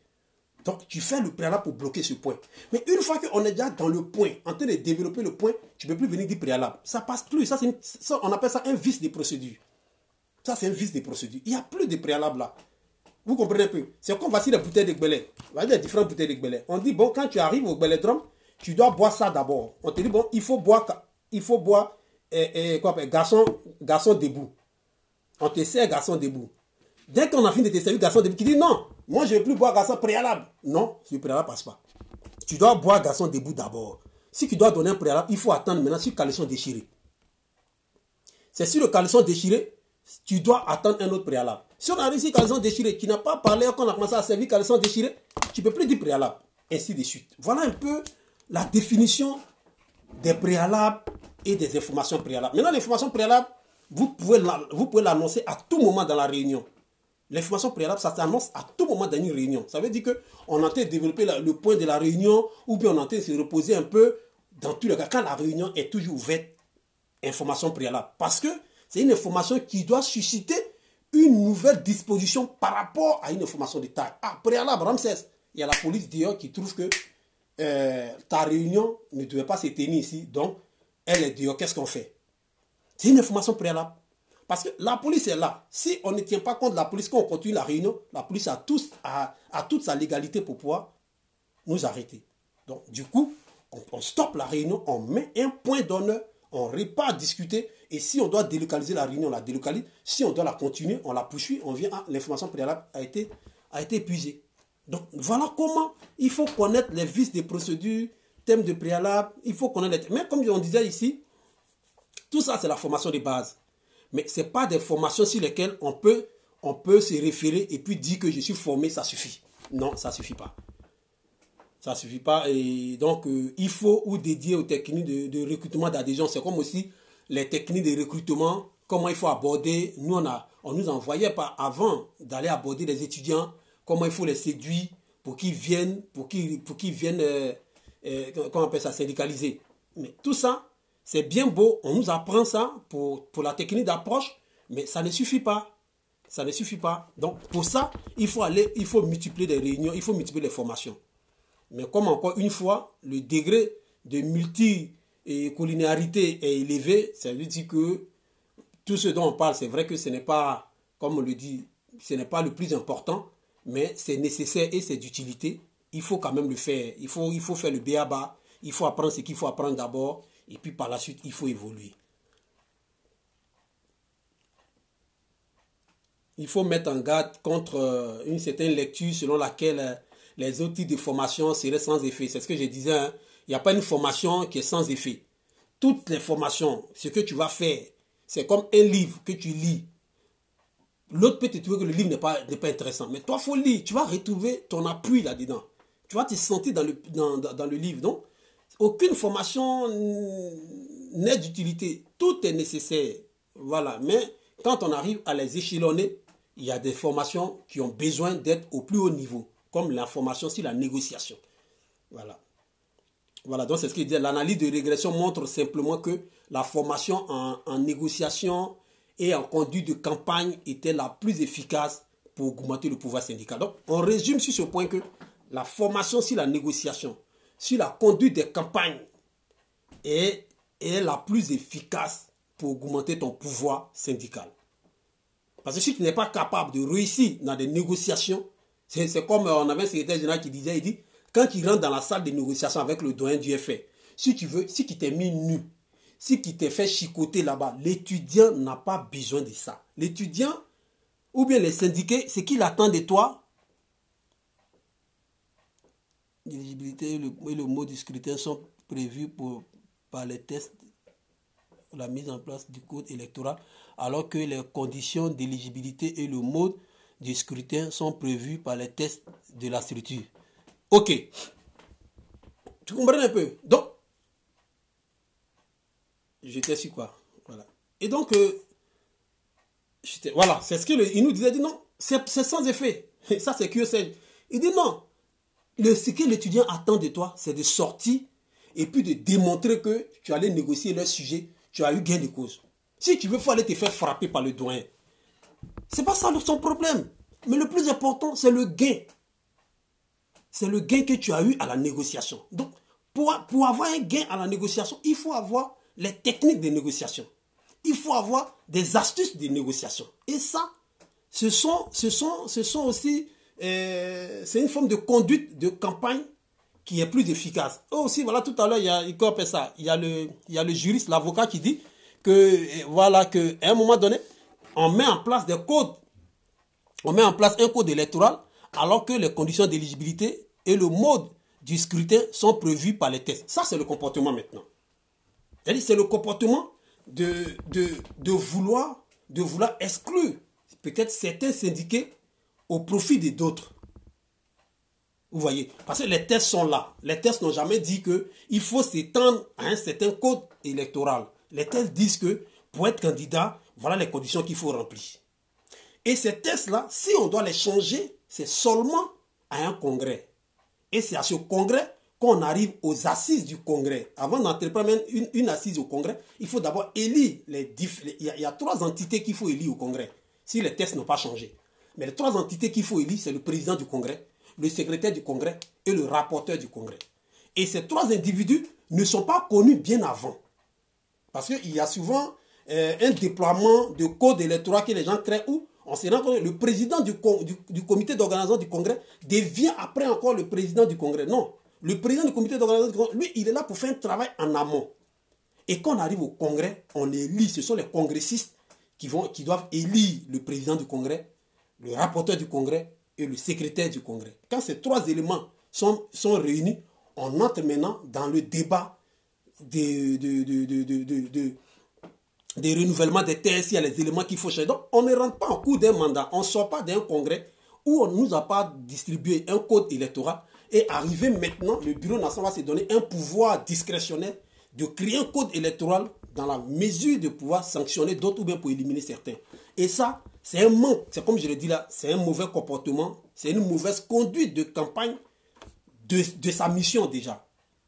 Donc, tu fais le préalable pour bloquer ce point. Mais une fois qu'on est déjà dans le point, en train de développer le point, tu ne peux plus venir dire préalable. Ça ne passe plus. Ça, on appelle ça un vice de procédure. Ça, c'est un vice de procédure. Il n'y a plus de préalable là. Vous comprenez un peu? C'est comme voici les bouteilles de Gbelé. Voici les différentes bouteilles de Gbelé. On dit, bon, quand tu arrives au Gbelé-Drum, tu dois boire ça d'abord. On te dit, bon, il faut boire garçon debout. On te sert garçon debout. Dès qu'on a fini de te servir garçon debout, tu dis, non, moi je ne veux plus boire garçon préalable. Non, ce préalable passe pas. Tu dois boire garçon debout d'abord. Si tu dois donner un préalable, il faut attendre maintenant sur le caleçon déchiré. C'est sur le caleçon déchiré, tu dois attendre un autre préalable. Si on a réussi caleçon déchiré, tu n'as pas parlé quand on a commencé à servir caleçon déchiré, tu ne peux plus dire préalable. Ainsi de suite. Voilà un peu la définition des préalables et des informations préalables. Maintenant, l'information préalable, vous pouvez l'annoncer à tout moment dans la réunion. L'information préalable, ça s'annonce à tout moment dans une réunion. Ça veut dire qu'on est en train de développer le point de la réunion ou bien on est en train de se reposer un peu dans tous les cas. Quand la réunion est toujours ouverte, information préalable. Parce que c'est une information qui doit susciter une nouvelle disposition par rapport à une information de taille. Ah, préalable, Ramsès. Il y a la police d'ailleurs qui trouve que ta réunion ne devait pas se tenir ici. Donc, elle est dehors. Qu'est-ce qu'on fait? C'est une information préalable. Parce que la police est là. Si on ne tient pas compte de la police, quand on continue la réunion, la police a toute sa légalité pour pouvoir nous arrêter. Donc, du coup, on stoppe la réunion, on met un point d'honneur, on répare à discuter. Et si on doit délocaliser la réunion, on la délocalise. Si on doit la continuer, on la poursuit. On vient, l'information préalable a été épuisée. Donc, voilà comment il faut connaître les vices des procédures, thèmes de préalable. Il faut connaître mais comme on disait ici, tout ça, c'est la formation de base. Mais ce n'est pas des formations sur lesquelles on peut se référer et puis dire que je suis formé, ça suffit. Non, ça ne suffit pas. Ça ne suffit pas. Et donc, il faut ou dédier aux techniques de recrutement d'adhésion. C'est comme aussi les techniques de recrutement, comment il faut aborder. Nous, on nous envoyait pas avant d'aller aborder les étudiants, comment il faut les séduire pour qu'ils viennent, comment on appelle ça, syndicaliser. Mais tout ça, C'est bien beau, on nous apprend ça pour la technique d'approche, mais ça ne suffit pas. Ça ne suffit pas. Donc, pour ça, il faut multiplier des réunions, il faut multiplier les formations. Mais comme encore une fois, le degré de multicollinéarité est élevé, ça veut dire que tout ce dont on parle, c'est vrai que ce n'est pas, comme on le dit, ce n'est pas le plus important, mais c'est nécessaire et c'est d'utilité. Il faut quand même le faire. Il faut faire le b.a.-ba. Il faut apprendre ce qu'il faut apprendre d'abord. Et puis par la suite, il faut évoluer. Il faut mettre en garde contre une certaine lecture selon laquelle les autres types de formation seraient sans effet. C'est ce que je disais. Hein. Il n'y a pas une formation qui est sans effet. Toutes les formations, ce que tu vas faire, c'est comme un livre que tu lis. L'autre peut te trouver que le livre n'est pas intéressant. Mais toi, il faut lire. Tu vas retrouver ton appui là-dedans. Tu vas te sentir dans le livre. Donc, aucune formation n'est d'utilité. Tout est nécessaire. Voilà. Mais quand on arrive à les échelonner, il y a des formations qui ont besoin d'être au plus haut niveau, comme la formation sur la négociation. Voilà. Voilà, donc c'est ce qu'il dit. L'analyse de régression montre simplement que la formation en négociation et en conduite de campagne était la plus efficace pour augmenter le pouvoir syndical. Donc, on résume sur ce point que la formation sur la négociation, sur la conduite des campagnes est la plus efficace pour augmenter ton pouvoir syndical. Parce que si tu n'es pas capable de réussir dans des négociations, c'est comme on avait un secrétaire général qui disait, il dit, quand il rentre dans la salle de négociation avec le doyen du FR, si tu t'es mis nu, si tu t'es fait chicoter là-bas, l'étudiant n'a pas besoin de ça. L'étudiant, ou bien les syndiqués, ce qu'il attend de toi, l'éligibilité et le mode du scrutin sont prévus par les tests, la mise en place du code électoral, alors que les conditions d'éligibilité et le mode du scrutin sont prévus par les tests de la structure. Ok. Tu comprends un peu? Donc, j'étais sur quoi? Voilà. Et donc, voilà, c'est ce qu'il nous disait. Il dit non, c'est sans effet. Ça, c'est QSL. Il dit non. Ce que l'étudiant attend de toi, c'est de sortir et puis de démontrer que tu allais négocier leur sujet, tu as eu gain de cause. Si tu veux, il faut aller te faire frapper par le doyen. Ce n'est pas ça son problème. Mais le plus important, c'est le gain. C'est le gain que tu as eu à la négociation. Donc, pour avoir un gain à la négociation, il faut avoir les techniques de négociation. Il faut avoir des astuces de négociation. Et ça, ce sont aussi, c'est une forme de conduite de campagne qui est plus efficace. Aussi, voilà, tout à l'heure, il y a le juriste, l'avocat qui dit que, voilà, qu'à un moment donné, on met en place des codes. On met en place un code électoral alors que les conditions d'éligibilité et le mode du scrutin sont prévus par les tests. Ça, c'est le comportement maintenant. C'est le comportement de vouloir exclure peut-être certains syndiqués au profit d'autres. Vous voyez, parce que les tests sont là. Les tests n'ont jamais dit qu'il faut s'étendre à un certain code électoral. Les tests disent que pour être candidat, voilà les conditions qu'il faut remplir. Et ces tests-là, si on doit les changer, c'est seulement à un congrès. Et c'est à ce congrès qu'on arrive aux assises du congrès. Avant d'entreprendre une assise au congrès, il faut d'abord élire il y a 3 entités qu'il faut élire au congrès, si les tests n'ont pas changé. Mais les 3 entités qu'il faut élire, c'est le président du congrès, le secrétaire du congrès et le rapporteur du congrès. Et ces 3 individus ne sont pas connus bien avant. Parce qu'il y a souvent un déploiement de code électoral que les gens créent où on se rend compte que le président du comité d'organisation du congrès devient après encore le président du congrès. Non, le président du comité d'organisation du congrès, lui, il est là pour faire un travail en amont. Et quand on arrive au congrès, on élit, ce sont les congressistes qui doivent élire le président du congrès, le rapporteur du congrès et le secrétaire du congrès. Quand ces 3 éléments sont réunis, on entre maintenant dans le débat des renouvellements des tests, il y a les éléments qu'il faut changer. Donc, on ne rentre pas en cours d'un mandat, on ne sort pas d'un congrès où on ne nous a pas distribué un code électoral et arrivé maintenant, le Bureau national va se donner un pouvoir discrétionnaire de créer un code électoral dans la mesure de pouvoir sanctionner d'autres ou bien pour éliminer certains. Et ça, c'est un manque, c'est comme je l'ai dit là, c'est un mauvais comportement, c'est une mauvaise conduite de campagne de sa mission déjà.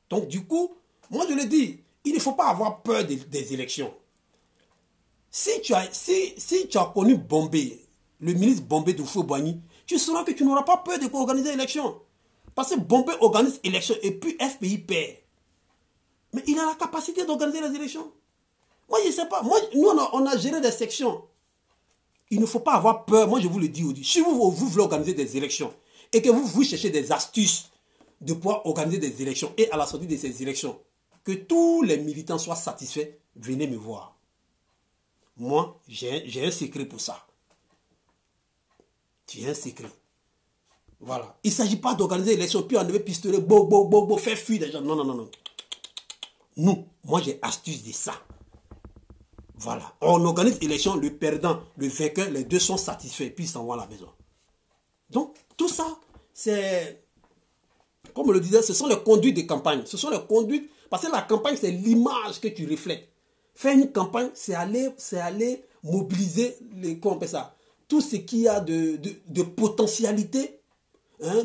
Donc du coup, moi je le dis, Il ne faut pas avoir peur des élections. Si tu as connu Bombay, le ministre Bombay Doufou-Boigny, tu sauras que tu n'auras pas peur de organiser l'élection. Parce que Bombay organise l'élection et puis FPI perd. Mais il a la capacité d'organiser les élections. Moi, je ne sais pas. Nous, on a géré des sections. Il ne faut pas avoir peur. Moi, je vous le dis. Si vous voulez organiser des élections et que vous cherchez des astuces de pouvoir organiser des élections et à la sortie de ces élections, que tous les militants soient satisfaits, venez me voir. Moi, j'ai un secret pour ça. J'ai un secret. Voilà. Il ne s'agit pas d'organiser l'élection, puis enlever pistolet, faire fuir les gens. Non, non, non, non. Nous, moi, j'ai astuce de ça. Voilà. On organise l'élection, le perdant, le vainqueur, les deux sont satisfaits, puis ils s'en vont à la maison. Donc, tout ça, c'est, comme on le disait, ce sont les conduites de campagne. Ce sont les conduites, parce que la campagne, c'est l'image que tu reflètes. Faire une campagne, c'est aller mobiliser comment on appelle ça, tout ce qu'il y a de potentialité, hein,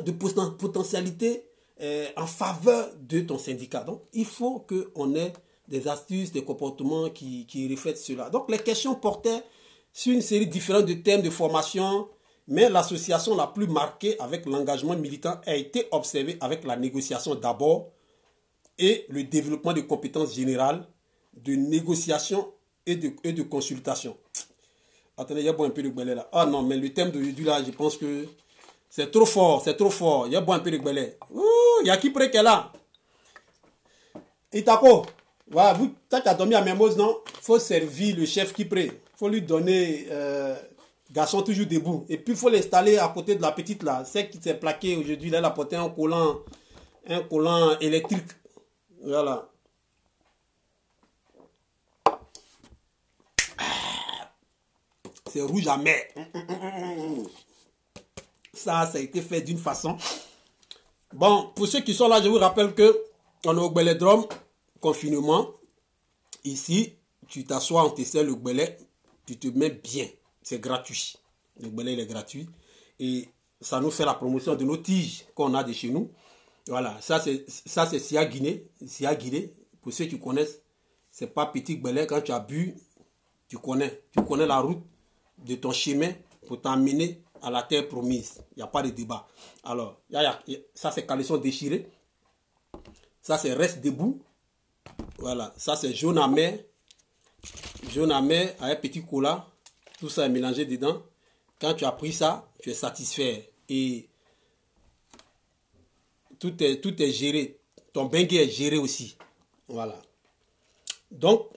en faveur de ton syndicat. Donc, il faut qu'on ait des astuces, des comportements qui reflètent cela. Donc, les questions portaient sur une série différente de thèmes de formation, mais l'association la plus marquée avec l'engagement militant a été observée avec la négociation d'abord et le développement de compétences générales, de négociation et de consultation. Attendez, il y a un peu de gbelé là. Ah non, mais le thème d'aujourd'hui là, je pense que c'est trop fort, c'est trop fort. Il y a un peu de gbelé. Il y a qui près qu'elle là. Itako, voilà, vous, tu as dormi à Mermoz, non? Il faut servir le chef qui près. Il faut lui donner garçon toujours debout. Et puis il faut l'installer à côté de la petite là. Celle qui s'est plaquée aujourd'hui, là, elle a porté un collant électrique. Voilà. C'est rouge à mer. Ça a été fait d'une façon. Bon, pour ceux qui sont là, je vous rappelle que on est au Gbelé-Drom, confinement. Ici, tu t'assois, on te sert le gbelé, tu te mets bien. C'est gratuit. Le gbelé, il est gratuit. Et ça nous fait la promotion de nos tiges qu'on a de chez nous. Voilà, ça c'est Sia Guinée. Sia Guinée, pour ceux qui connaissent, c'est pas petit gbelé. Quand tu as bu, tu connais la route de ton chemin pour t'emmener à la terre promise. Il n'y a pas de débat. Alors, ça c'est caleçon déchiré. Ça c'est reste debout. Voilà, ça c'est jaune amer. Jaune amer avec petit cola. Tout ça est mélangé dedans. Quand tu as pris ça, tu es satisfait. Et tout est géré. Ton bengue est géré aussi. Voilà. Donc,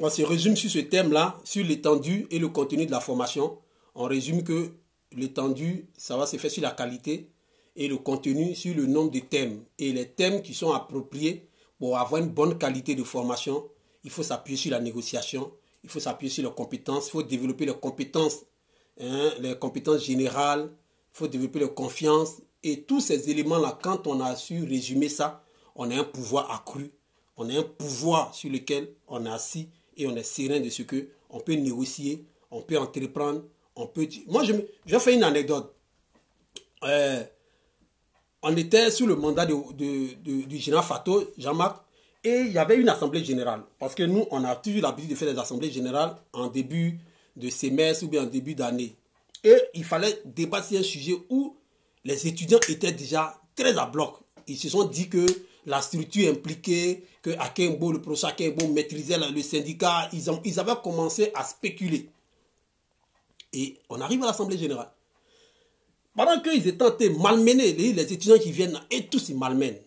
on se résume sur ce thème-là, sur l'étendue et le contenu de la formation. On résume que l'étendue, ça va se faire sur la qualité et le contenu sur le nombre de thèmes. Et les thèmes qui sont appropriés pour avoir une bonne qualité de formation, il faut s'appuyer sur la négociation, il faut s'appuyer sur les compétences, il faut développer les compétences générales, il faut développer la confiance. Et tous ces éléments-là, quand on a su résumer ça, on a un pouvoir accru, on a un pouvoir sur lequel on est assis et on est serein de ce que on peut négocier, on peut entreprendre, on peut... Moi, je vais faire une anecdote. On était sous le mandat du général Fato, Jean-Marc, et il y avait une assemblée générale. Parce que nous, on a toujours l'habitude de faire des assemblées générales en début de semestre ou bien en début d'année. Et il fallait débattre sur un sujet où les étudiants étaient déjà très à bloc. Ils se sont dit que la structure impliquée, que Akembo, le professeur Akembo maîtrisait le syndicat, ils avaient commencé à spéculer. Et on arrive à l'Assemblée générale. Pendant qu'ils étaient en train de malmener, les étudiants qui viennent, et tous ils malmènent.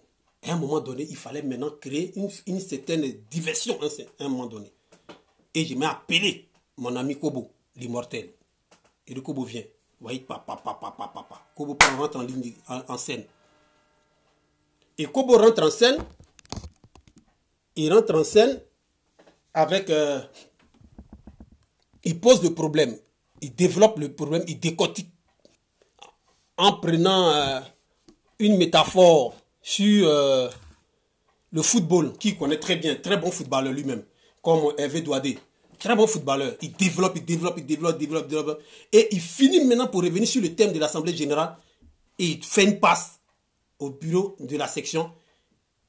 À un moment donné, il fallait maintenant créer une certaine diversion, à un moment donné. Et je m'ai appelé mon ami Kobo, l'immortel. Et le Kobo vient. Vous voyez, papa. Kobo rentre en scène. Et Kobo rentre en scène. Il rentre en scène avec... il pose le problème. Il développe le problème. Il décortique. En prenant une métaphore sur le football, qu'il connaît très bien, très bon footballeur lui-même, comme Hervé Douadé. Très bon footballeur. Il développe. Et il finit maintenant pour revenir sur le thème de l'Assemblée générale. Et il fait une passe au bureau de la section.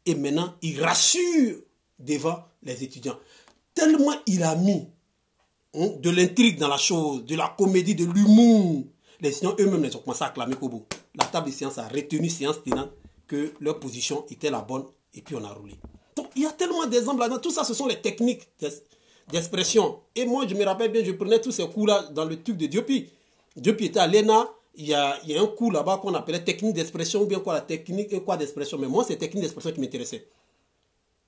Et maintenant, il rassure devant les étudiants. Tellement il a mis de l'intrigue dans la chose, de la comédie, de l'humour. Les étudiants eux-mêmes les ont commencé à acclamer Kobo. La table de séance a retenu séance tenant que leur position était la bonne et puis on a roulé. Donc il y a tellement d'exemples là-dedans. Tout ça, ce sont les techniques d'expression. Et moi, je me rappelle bien, je prenais tous ces cours-là dans le truc de Diopi. Diopi était à l'ENA. Il y a un cours là-bas qu'on appelait technique d'expression ou bien quoi, la technique quoi d'expression. Mais moi, c'est technique d'expression qui m'intéressait.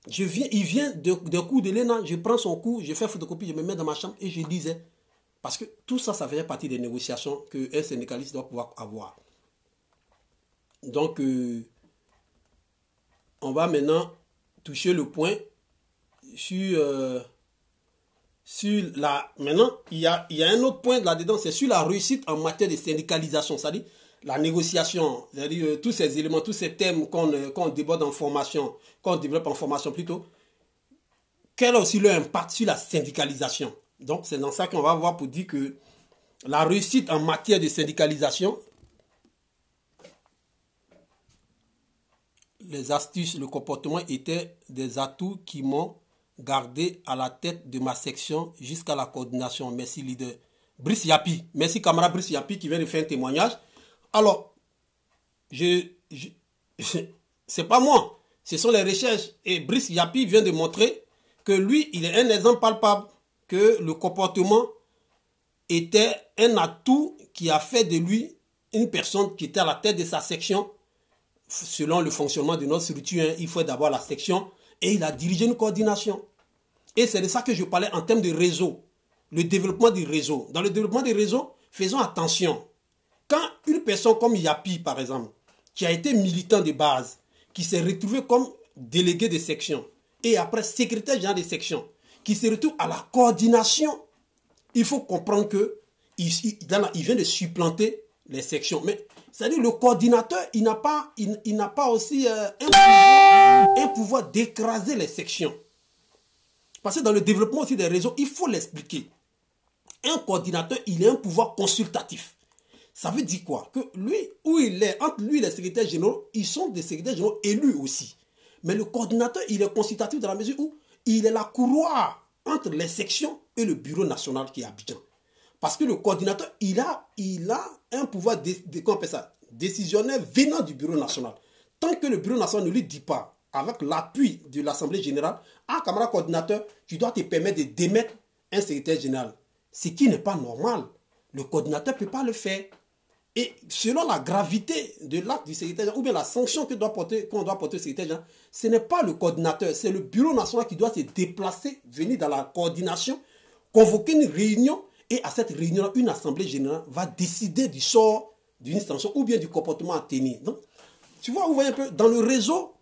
Il vient de cours de l'ENA, je prends son cours, je fais photocopie, je me mets dans ma chambre et je lisais. Parce que tout ça, ça faisait partie des négociations qu'un syndicaliste doit pouvoir avoir. Donc, on va maintenant toucher le point sur la... Maintenant, il y a un autre point là-dedans, c'est sur la réussite en matière de syndicalisation, c'est-à-dire la négociation, c'est-à-dire tous ces éléments, tous ces thèmes qu'on déborde en formation, qu'on développe en formation plutôt, quel est aussi leur impact sur la syndicalisation. Donc, c'est dans ça qu'on va voir pour dire que la réussite en matière de syndicalisation, les astuces, le comportement étaient des atouts qui m'ont gardé à la tête de ma section jusqu'à la coordination. Merci, leader. Brice Yapi. Merci, camarade Brice Yapi, qui vient de faire un témoignage. Alors, c'est pas moi. Ce sont les recherches. Et Brice Yapi vient de montrer que lui, il est un exemple palpable que le comportement était un atout qui a fait de lui une personne qui était à la tête de sa section. Selon le fonctionnement de notre structure, il faut d'abord la section et il a dirigé une coordination. Et c'est de ça que je parlais en termes de réseau, le développement du réseau. Dans le développement du réseau, faisons attention. Quand une personne comme Yapi, par exemple, qui a été militant de base, qui s'est retrouvé comme délégué de section, et après secrétaire général de section, qui se retrouve à la coordination, il faut comprendre qu'il vient de supplanter les sections. Mais c'est-à-dire le coordinateur, il n'a pas aussi un pouvoir d'écraser les sections. Parce que dans le développement aussi des réseaux, il faut l'expliquer. Un coordinateur, il a un pouvoir consultatif. Ça veut dire quoi? Que lui, où il est, entre lui et les secrétaires généraux, ils sont des secrétaires généraux élus aussi. Mais le coordinateur, il est consultatif dans la mesure où il est la courroie entre les sections et le bureau national qui est à Abidjan. Parce que le coordinateur, il a un pouvoir décisionnaire venant du bureau national. Tant que le bureau national ne lui dit pas, avec l'appui de l'Assemblée générale, ah, camarade coordinateur, tu dois te permettre de démettre un secrétaire général. Ce qui n'est pas normal. Le coordinateur ne peut pas le faire. Et selon la gravité de l'acte du secrétaire général, ou bien la sanction qu'on doit porter au secrétaire général, ce n'est pas le coordinateur, c'est le bureau national qui doit se déplacer, venir dans la coordination, convoquer une réunion, et à cette réunion, une assemblée générale va décider du sort d'une sanction ou bien du comportement à tenir. Donc, tu vois, vous voyez un peu, dans le réseau,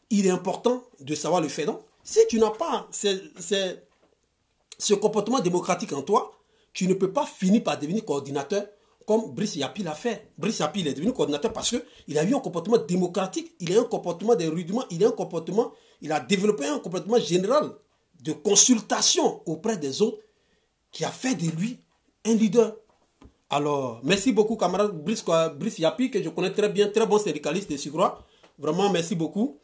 il est important de savoir le faire. Donc, si tu n'as pas ce comportement démocratique en toi, tu ne peux pas finir par devenir coordinateur comme Brice Yapi l'a fait. Brice Yapi, il est devenu coordinateur parce qu'il a eu un comportement démocratique, il a un comportement de rudiment, il a développé un comportement général de consultation auprès des autres qui a fait de lui un leader. Alors, merci beaucoup, camarade Brice Yapi, que je connais très bien, très bon syndicaliste de Sucroix. Vraiment, merci beaucoup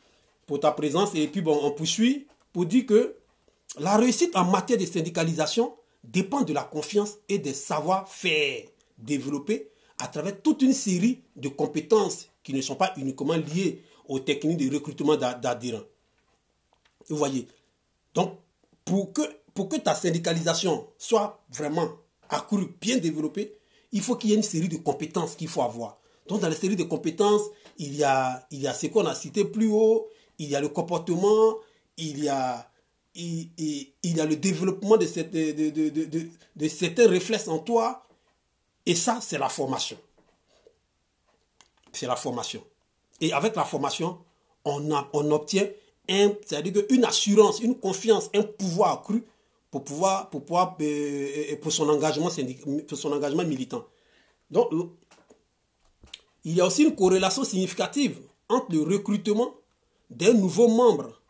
pour ta présence. Et puis, bon, on poursuit pour dire que la réussite en matière de syndicalisation dépend de la confiance et des savoir-faire développés à travers toute une série de compétences qui ne sont pas uniquement liées aux techniques de recrutement d'adhérents. Vous voyez. Donc, pour que ta syndicalisation soit vraiment accrue, bien développée, il faut qu'il y ait une série de compétences qu'il faut avoir. Donc, dans la série de compétences, il y a ce qu'on a cité plus haut, il y a le comportement, il y a le développement de certains réflexes en toi. Et ça, c'est la formation. C'est la formation. Et avec la formation, on obtient c'est-à-dire une assurance, une confiance, un pouvoir accru pour son engagement militant. Donc, il y a aussi une corrélation significative entre le recrutement d'un nouveau membre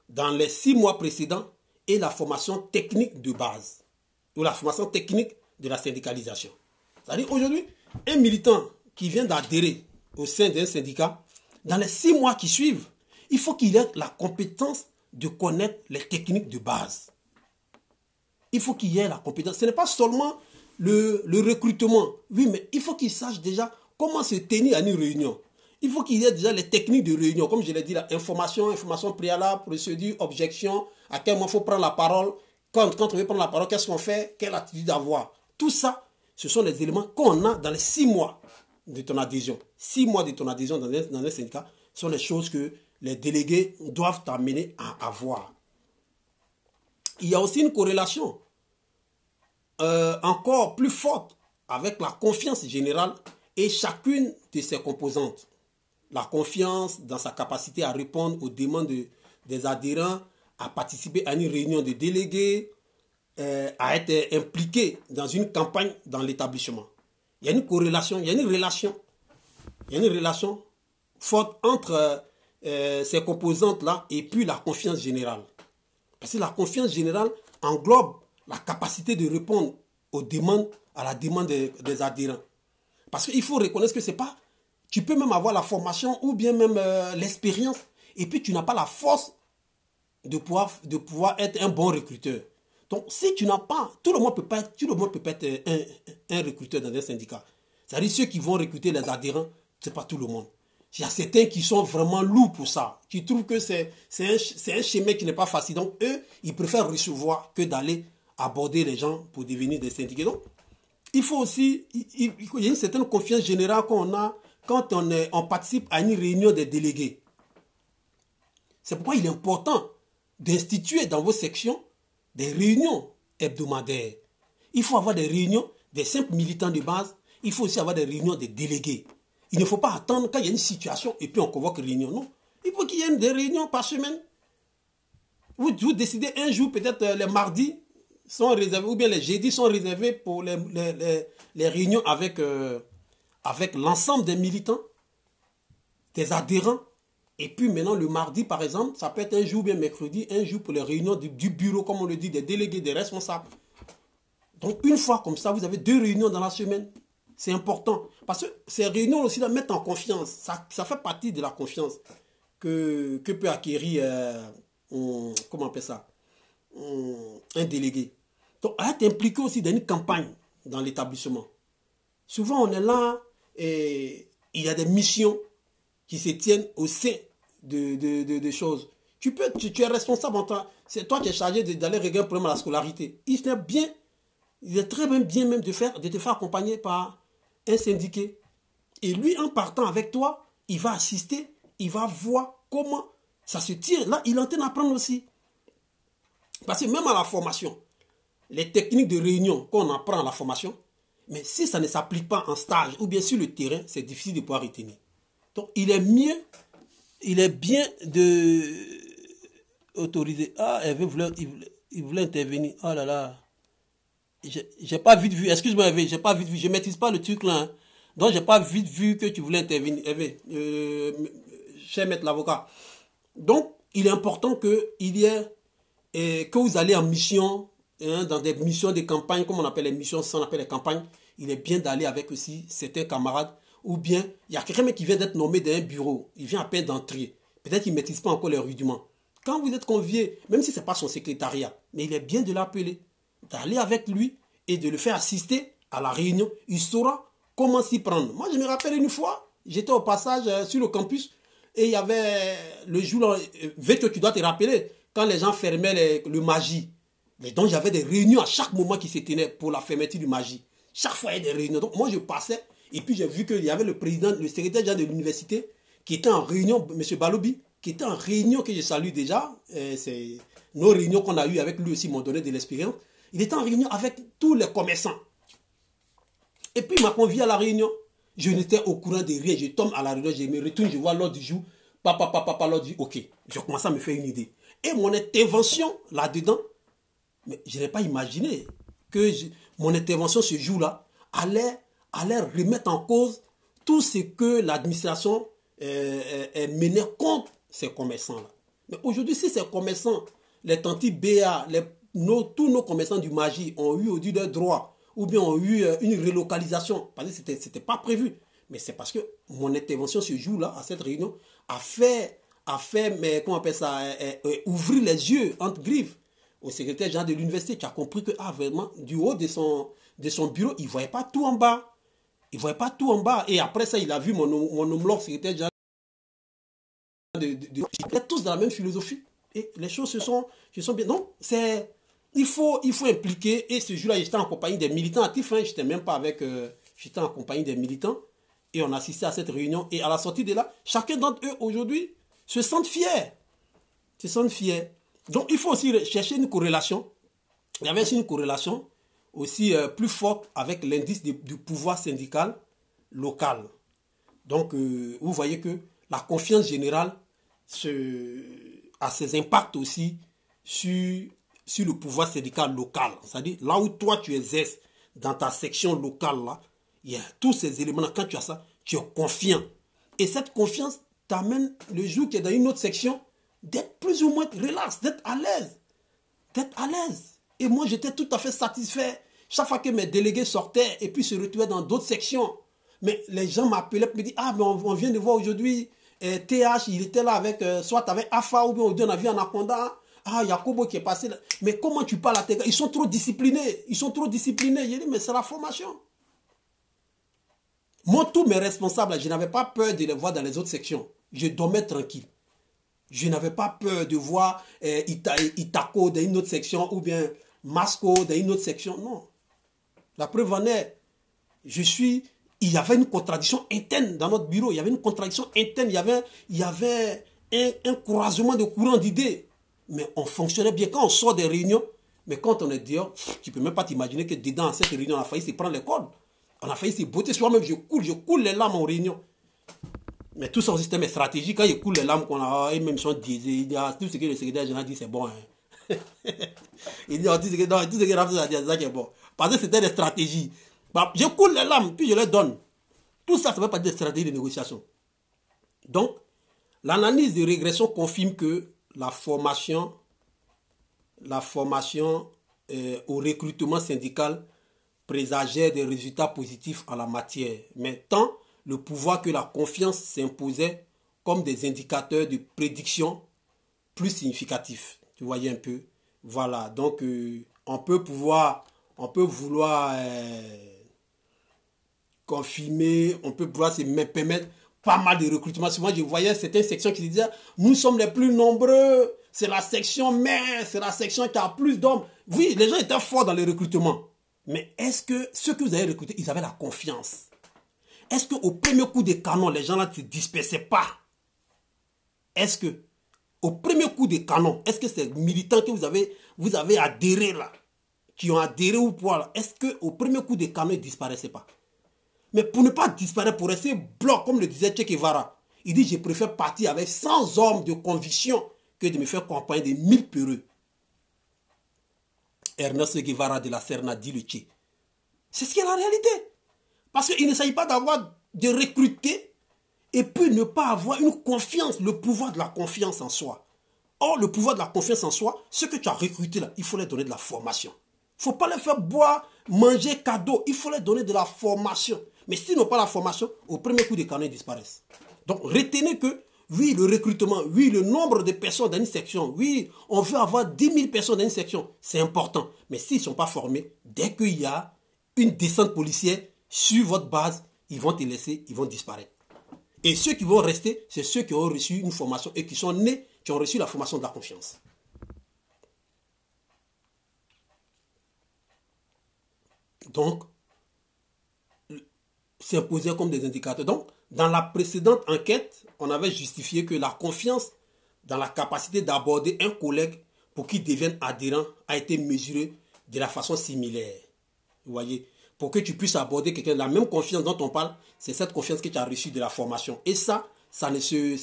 dans les 6 mois précédents et la formation technique de base, ou la formation technique de la syndicalisation. C'est-à-dire aujourd'hui, un militant qui vient d'adhérer au sein d'un syndicat, dans les 6 mois qui suivent, il faut qu'il ait la compétence de connaître les techniques de base. Il faut qu'il y ait la compétence. Ce n'est pas seulement le recrutement. Oui, mais il faut qu'il sache déjà comment se tenir à une réunion. Il faut qu'il y ait déjà les techniques de réunion. Comme je l'ai dit, information préalable, procédure, objection, à quel moment il faut prendre la parole. Quand on veut prendre la parole, qu'est-ce qu'on fait? Quelle attitude avoir? Tout ça, ce sont les éléments qu'on a dans les 6 mois de ton adhésion. 6 mois de ton adhésion dans un syndicat sont les choses que les délégués doivent t'amener à avoir. Il y a aussi une corrélation encore plus forte avec la confiance générale et chacune de ses composantes. La confiance dans sa capacité à répondre aux demandes des adhérents, à participer à une réunion de délégués, à être impliqué dans une campagne dans l'établissement. Il y a une corrélation, il y a une relation forte entre ces composantes-là et puis la confiance générale. Parce que la confiance générale englobe la capacité de répondre aux demandes, à la demande des adhérents. Parce qu'il faut reconnaître que c'est pas... Tu peux même avoir la formation ou bien même l'expérience et puis tu n'as pas la force de pouvoir être un bon recruteur. Donc, si tu n'as pas... Tout le monde peut pas être un recruteur dans un syndicat. C'est-à-dire ceux qui vont recruter les adhérents, ce n'est pas tout le monde. Il y a certains qui sont vraiment lourds pour ça, qui trouvent que c'est un chemin qui n'est pas facile. Donc, eux, ils préfèrent recevoir que d'aller aborder les gens pour devenir des syndiqués. Donc, il faut aussi... Il y a une certaine confiance générale qu'on a quand on participe à une réunion des délégués. C'est pourquoi il est important d'instituer dans vos sections des réunions hebdomadaires. Il faut avoir des réunions des simples militants de base. Il faut aussi avoir des réunions des délégués. Il ne faut pas attendre quand il y a une situation et puis on convoque une réunion. Non. Il faut qu'il y ait des réunions par semaine. Vous décidez un jour, peut-être les mardis sont réservés, ou bien les jeudis sont réservés pour les réunions avec l'ensemble des militants, des adhérents. Et puis maintenant, le mardi, par exemple, ça peut être un jour, bien mercredi, un jour pour les réunions du bureau, comme on le dit, des délégués, des responsables. Donc, une fois comme ça, vous avez 2 réunions dans la semaine. C'est important. Parce que ces réunions aussi la mettent en confiance. Ça fait partie de la confiance que peut acquérir, comment on appelle ça, un délégué. Donc, à être impliqué aussi dans une campagne dans l'établissement. Souvent, on est là et il y a des missions qui se tiennent au sein de choses. Tu es responsable, c'est toi qui es chargé d'aller régler un problème à la scolarité. Il est très bien même de te faire accompagner par un syndiqué. Et lui, en partant avec toi, il va assister, il va voir comment ça se tient. Là, il est en train d'apprendre aussi. Parce que même à la formation, les techniques de réunion qu'on apprend à la formation, mais si ça ne s'applique pas en stage ou bien sur le terrain, c'est difficile de pouvoir retenir. Donc, il est bien de autoriser. Ah, il voulait intervenir. Oh là là. J'ai pas vite vu. Excuse-moi, Hervé, j'ai pas vite vu. Je ne maîtrise pas le truc là. Hein. Donc, j'ai pas vite vu que tu voulais intervenir. Hervé, cher maître l'avocat. Donc, il est important que vous allez en mission, hein, dans des missions de campagne, comme on appelle les missions, ça on appelle les campagnes. Il est bien d'aller avec aussi certains camarades. Ou bien, il y a quelqu'un qui vient d'être nommé dans un bureau. Il vient à peine d'entrer. Peut-être qu'il ne maîtrise pas encore les rudiments. Quand vous êtes convié, même si ce n'est pas son secrétariat, mais il est bien de l'appeler, d'aller avec lui et de le faire assister à la réunion. Il saura comment s'y prendre. Moi, je me rappelle une fois, j'étais au passage sur le campus et il y avait le jour, que tu dois te rappeler, quand les gens fermaient le magie. Mais donc, j'avais des réunions à chaque moment qui se tenaient pour la fermeture du magie. Chaque fois, il y a des réunions. Donc, moi, je passais. Et puis j'ai vu qu'il y avait le président, le secrétaire général de l'université qui était en réunion, M. Baloubi, qui était en réunion que je salue déjà. C'est nos réunions qu'on a eues avec lui aussi m'ont donné de l'expérience. Il était en réunion avec tous les commerçants. Et puis il m'a convié à la réunion. Je n'étais au courant de rien. Je tombe à la réunion, je me retourne, je vois l'ordre du jour. Papa, l'ordre du jour. Ok, je commence à me faire une idée. Et mon intervention là-dedans, mais je n'ai pas imaginé que mon intervention ce jour-là allait remettre en cause tout ce que l'administration menait contre ces commerçants-là. Mais aujourd'hui, si ces commerçants, les tantis BA, tous nos commerçants du Magie ont eu au-dessus leurs droits, ou bien ont eu une relocalisation, parce que ce n'était pas prévu, mais c'est parce que mon intervention ce jour-là, à cette réunion, a fait a fait, mais comment on appelle ça, ouvrir les yeux entre griffes au secrétaire général de l'université, qui a compris que, ah, vraiment, du haut de son bureau, il ne voyait pas tout en bas. Il ne voyait pas tout en bas. Et après ça, il a vu mon homologue secrétaire général ils étaient tous dans la même philosophie. Et les choses se sont bien. Donc, il faut impliquer. Et ce jour-là, j'étais en compagnie des militants actifs. Hein, j'étais même pas avec... j'étais en compagnie des militants. Et on assistait à cette réunion. Et à la sortie de là, chacun d'entre eux, aujourd'hui, se sentent fiers. Donc, il faut aussi chercher une corrélation. Il y avait aussi une corrélation aussi plus forte avec l'indice du pouvoir syndical local. Donc, vous voyez que la confiance générale a ses impacts aussi sur le pouvoir syndical local. C'est-à-dire, là où toi tu exerces dans ta section locale, là, il y a tous ces éléments-là. Quand tu as ça, tu es confiant. Et cette confiance t'amène, le jour qui est dans une autre section, d'être plus ou moins relax, d'être à l'aise. Et moi, j'étais tout à fait satisfait. Chaque fois que mes délégués sortaient et puis se retrouvaient dans d'autres sections, mais les gens m'appelaient et me disaient, ah, mais on vient de voir aujourd'hui, TH, il était là avec, soit avec AFA ou bien on a vu Anaconda. Ah, Yacobo qui est passé là. Mais comment tu parles à tes gars? Ils sont trop disciplinés. J'ai dit, mais c'est la formation. Moi, tous mes responsables, je n'avais pas peur de les voir dans les autres sections. Je dormais tranquille. Je n'avais pas peur de voir Itako dans une autre section ou bien Masco dans une autre section. Non. La preuve en est, il y avait une contradiction interne dans notre bureau. Il y avait une contradiction interne. Il y avait un croisement de courants d'idées. Mais on fonctionnait bien. Quand on sort des réunions, mais quand on est dehors, tu ne peux même pas t'imaginer que dedans, à cette réunion, on a failli se prendre les cordes. On a failli se botter soi-même. Je coule les larmes en réunion. Mais tout son système est stratégique. Quand il coule les larmes qu'on a, et même sont diesés, tout ce que le secrétaire général dit, c'est bon. Hein. Il dit, tout ce que Raphaël a dit, c'est bon. Parce que c'était des stratégies. Je coule les larmes, puis je les donne. Tout ça, ça ne veut pas dire stratégie de négociation. Donc, l'analyse de régression confirme que la formation au recrutement syndical présageait des résultats positifs en la matière. Mais tant le pouvoir que la confiance s'imposait comme des indicateurs de prédiction plus significatifs. Tu voyais un peu. Voilà. Donc, on peut vouloir confirmer, on peut pouvoir se permettre pas mal de recrutement. Souvent, je voyais certaines sections qui disaient, nous sommes les plus nombreux, c'est la section mère, c'est la section qui a plus d'hommes. Oui, les gens étaient forts dans le recrutement. Mais est-ce que ceux que vous avez recrutés, ils avaient la confiance? Est-ce qu'au premier coup de canon, les gens là ne se dispersaient pas? Est-ce que, au premier coup de canon, est-ce que ces militants que vous avez adhéré là, qui ont adhéré au pouvoir là, est-ce qu'au premier coup de canon, ils ne disparaissaient pas? Mais pour ne pas disparaître, pour rester bloc, comme le disait Che Guevara, il dit, je préfère partir avec 100 hommes de conviction que de me faire accompagner de 1000 peureux. Ernesto Guevara de la Serna dit le Che. C'est ce qui est la réalité. Parce qu'il ne s'agit pas de recruter et puis ne pas avoir une confiance, le pouvoir de la confiance en soi. Or, le pouvoir de la confiance en soi, ce que tu as recruté là, il faut leur donner de la formation. Il ne faut pas les faire boire, manger cadeau. Il faut leur donner de la formation. Mais s'ils n'ont pas la formation, au premier coup de canon, ils disparaissent. Donc, retenez que, oui, le recrutement, oui, le nombre de personnes dans une section, oui, on veut avoir 10 000 personnes dans une section, c'est important. Mais s'ils ne sont pas formés, dès qu'il y a une descente policière sur votre base, ils vont te laisser, ils vont disparaître. Et ceux qui vont rester, c'est ceux qui ont reçu une formation et qui sont nés, qui ont reçu la formation de la confiance. Donc, s'imposer comme des indicateurs. Donc, dans la précédente enquête, on avait justifié que la confiance dans la capacité d'aborder un collègue pour qu'il devienne adhérent a été mesurée de la façon similaire. Vous voyez, pour que tu puisses aborder quelqu'un, la même confiance dont on parle, c'est cette confiance que tu as reçue de la formation. Et il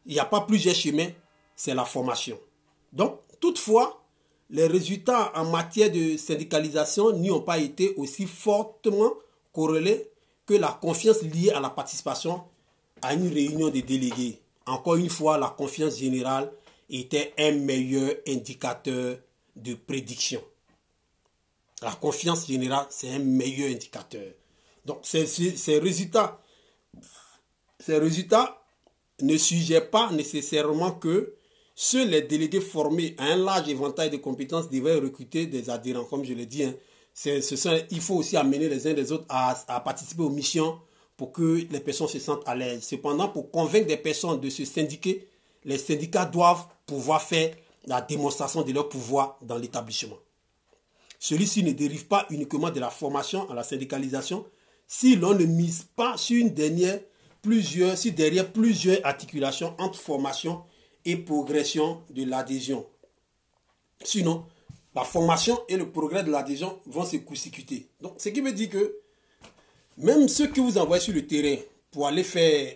n'y a pas plusieurs chemins, c'est la formation. Donc, toutefois, les résultats en matière de syndicalisation n'y ont pas été aussi fortement corrélés que la confiance liée à la participation à une réunion des délégués. Encore une fois, la confiance générale était un meilleur indicateur de prédiction. La confiance générale, c'est un meilleur indicateur. Donc, ces résultats ne suggère pas nécessairement que seuls les délégués formés à un large éventail de compétences devraient recruter des adhérents, comme je l'ai dit. Hein. Il faut aussi amener les uns les autres à participer aux missions pour que les personnes se sentent à l'aise. Cependant, pour convaincre des personnes de se syndiquer, les syndicats doivent pouvoir faire la démonstration de leur pouvoir dans l'établissement. Celui-ci ne dérive pas uniquement de la formation à la syndicalisation si l'on ne mise pas sur derrière plusieurs articulations entre formation et progression de l'adhésion. Sinon, la formation et le progrès de l'adhésion vont se court-circuiter. Donc, ce qui veut dire que même ceux que vous envoyez sur le terrain pour aller faire...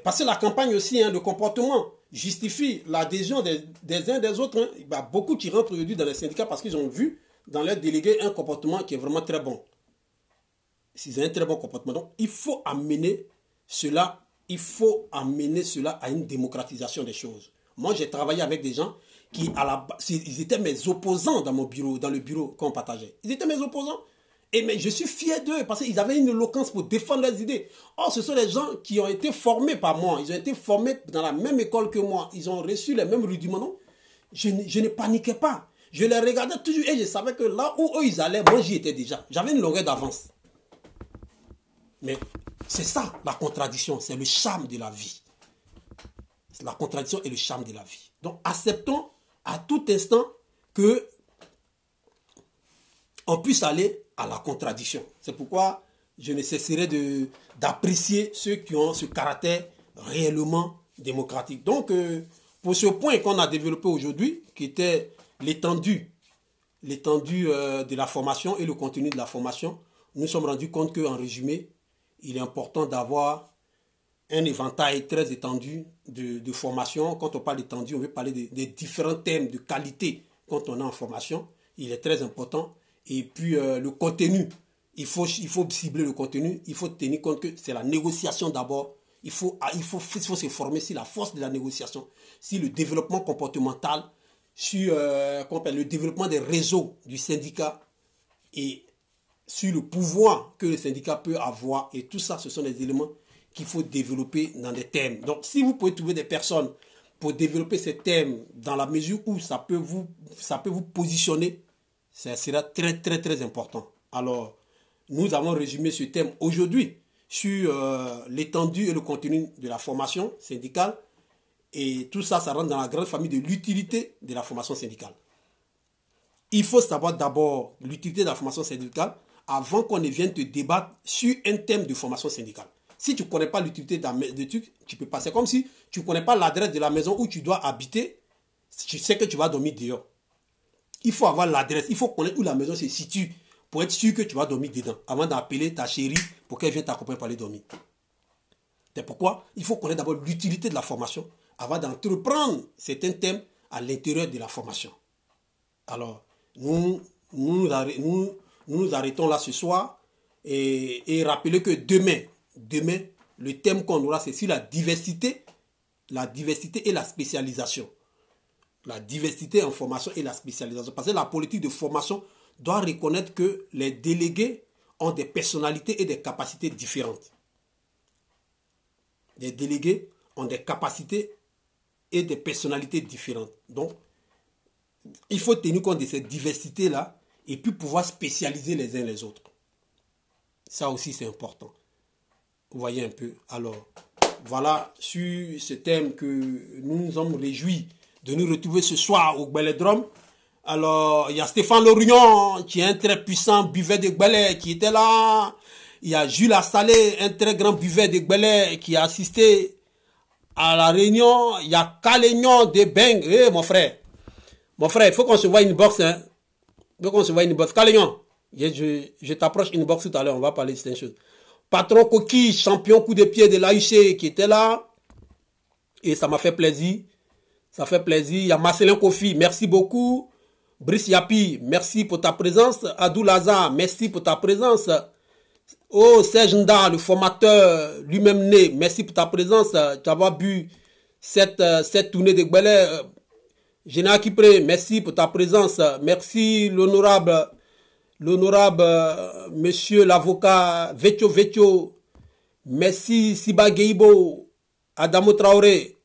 parce que la campagne aussi, le comportement justifie l'adhésion des uns des autres. Il y a beaucoup qui rentrent aujourd'hui dans les syndicats parce qu'ils ont vu dans leurs délégués un comportement qui est vraiment très bon. S'ils ont un très bon comportement. Donc, il faut amener cela à une démocratisation des choses. Moi, j'ai travaillé avec des gens qui, ils étaient mes opposants dans le bureau qu'on partageait. Ils étaient mes opposants. Mais je suis fier d'eux parce qu'ils avaient une éloquence pour défendre leurs idées. Or, ce sont les gens qui ont été formés par moi. Ils ont été formés dans la même école que moi. Ils ont reçu les mêmes rudiments. Je ne paniquais pas. Je les regardais toujours et je savais que là où eux ils allaient, moi j'y étais déjà. J'avais une longueur d'avance. Mais c'est ça la contradiction, c'est le charme de la vie. La contradiction est le charme de la vie. Donc acceptons à tout instant que on puisse aller à la contradiction. C'est pourquoi je ne cesserai d'apprécier ceux qui ont ce caractère réellement démocratique. Donc pour ce point qu'on a développé aujourd'hui, qui était l'étendue de la formation et le contenu de la formation, nous nous sommes rendus compte qu'en résumé, il est important d'avoir un éventail très étendu de formation. Quand on parle d'étendue, on veut parler des différents thèmes de qualité quand on est en formation. Il est très important. Et puis le contenu, il faut cibler le contenu. Il faut tenir compte que c'est la négociation d'abord. Il faut se former sur la force de la négociation, sur le développement comportemental, sur le développement des réseaux du syndicat et sur le pouvoir que le syndicat peut avoir. Et tout ça, ce sont des éléments qu'il faut développer dans des thèmes. Donc, si vous pouvez trouver des personnes pour développer ces thèmes dans la mesure où ça peut vous positionner, ça sera très, très, très important. Alors, nous avons résumé ce thème aujourd'hui sur l'étendue et le contenu de la formation syndicale. Et tout ça, ça rentre dans la grande famille de l'utilité de la formation syndicale. Il faut savoir d'abord l'utilité de la formation syndicale avant qu'on ne vienne te débattre sur un thème de formation syndicale. Si tu ne connais pas l'utilité de trucs, tu peux passer comme si tu ne connais pas l'adresse de la maison où tu dois habiter, tu sais que tu vas dormir dehors. Il faut avoir l'adresse, il faut connaître où la maison se situe pour être sûr que tu vas dormir dedans avant d'appeler ta chérie pour qu'elle vienne t'accompagner pour aller dormir. C'est pourquoi il faut connaître d'abord l'utilité de la formation avant d'entreprendre certains thèmes à l'intérieur de la formation. Alors, nous nous arrêtons là ce soir et rappelez que demain, le thème qu'on aura, c'est sur la diversité et la spécialisation. La diversité en formation et la spécialisation. Parce que la politique de formation doit reconnaître que les délégués ont des personnalités et des capacités différentes. Les délégués ont des capacités et des personnalités différentes. Donc, il faut tenir compte de cette diversité-là et puis pouvoir spécialiser les uns les autres. Ça aussi, c'est important. Vous voyez un peu. Alors, voilà sur ce thème que nous nous sommes réjouis de nous retrouver ce soir au Gbelé-Drom. Alors, il y a Stéphane Lorignon, qui est un très puissant buveur de Gbelé, qui était là. Il y a Jules Assalé, un très grand buveur de Gbelé, qui a assisté à la réunion. Il y a Kalignon de Beng. Mon frère, il faut qu'on se voie une box. Hein. Il faut qu'on se voie une box. Kalignon, je t'approche une box tout à l'heure, on va parler de cette chose. Patron Koki, champion coup de pied de l'AUC, qui était là. Et ça m'a fait plaisir. Ça fait plaisir. Il y a Marcelin Kofi, merci beaucoup. Brice Yapi, merci pour ta présence. Adou Laza, merci pour ta présence. Oh, Serge Nda, le formateur, lui-même né, merci pour ta présence. Tu as bu cette tournée de Gbelé. Général Kipré, merci pour ta présence. Merci l'honorable monsieur l'avocat Vecho. Merci Siba Geibo. Adamo Traoré,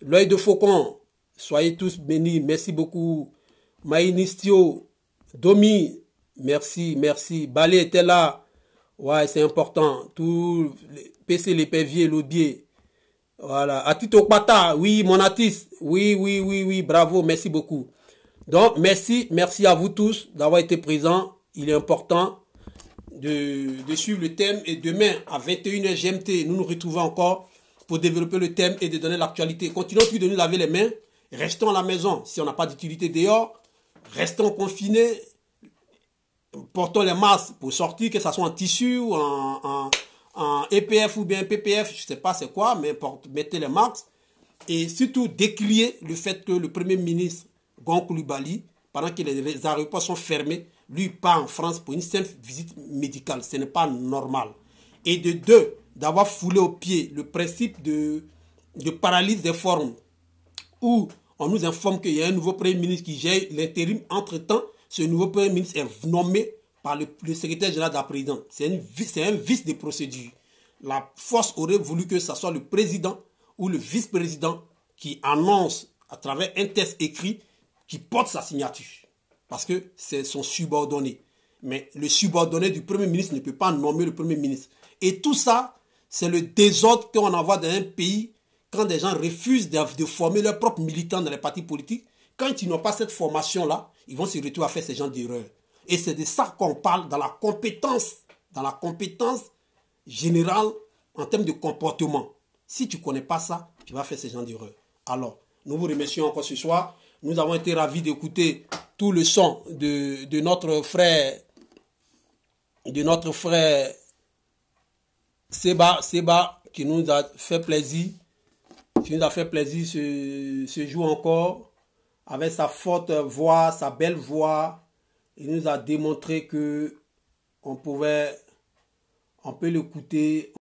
l'œil de faucon, soyez tous bénis, merci beaucoup. Maïnistio, Domi, merci, merci. Balé était là, ouais, c'est important. Tout, PC, l'épervier, l'audier. Voilà. Atito Pata, oui, mon artiste, oui, bravo, merci beaucoup. Donc, merci à vous tous d'avoir été présents. Il est important de suivre le thème et demain à 21h GMT, nous nous retrouvons encore pour développer le thème et de donner l'actualité. Continuons plus de nous laver les mains, restons à la maison si on n'a pas d'utilité dehors, restons confinés, portons les masques pour sortir, que ce soit en tissu ou en EPF ou bien PPF, je ne sais pas c'est quoi, mais mettez les masques et surtout décrier le fait que le Premier ministre Gon Coulibaly, pendant que les aéroports sont fermés, lui part en France pour une simple visite médicale. Ce n'est pas normal. Et de deux, d'avoir foulé au pied le principe de paralyse des formes où on nous informe qu'il y a un nouveau Premier ministre qui gère l'intérim. Entre-temps, ce nouveau Premier ministre est nommé par le secrétaire général de la présidence. C'est un vice de procédure. La force aurait voulu que ce soit le président ou le vice-président qui annonce à travers un texte écrit qui porte sa signature. Parce que c'est son subordonné. Mais le subordonné du Premier ministre ne peut pas nommer le Premier ministre. Et tout ça, c'est le désordre qu'on envoie dans un pays quand des gens refusent de former leurs propres militants dans les partis politiques. Quand ils n'ont pas cette formation-là, ils vont se retrouver à faire ce genre d'erreurs. Et c'est de ça qu'on parle dans la compétence générale en termes de comportement. Si tu ne connais pas ça, tu vas faire ce genre d'erreurs. Alors, nous vous remercions encore ce soir. Nous avons été ravis d'écouter tout le son de notre frère Seba, qui nous a fait plaisir, ce jour encore, avec sa forte voix, sa belle voix. Il nous a démontré que on peut l'écouter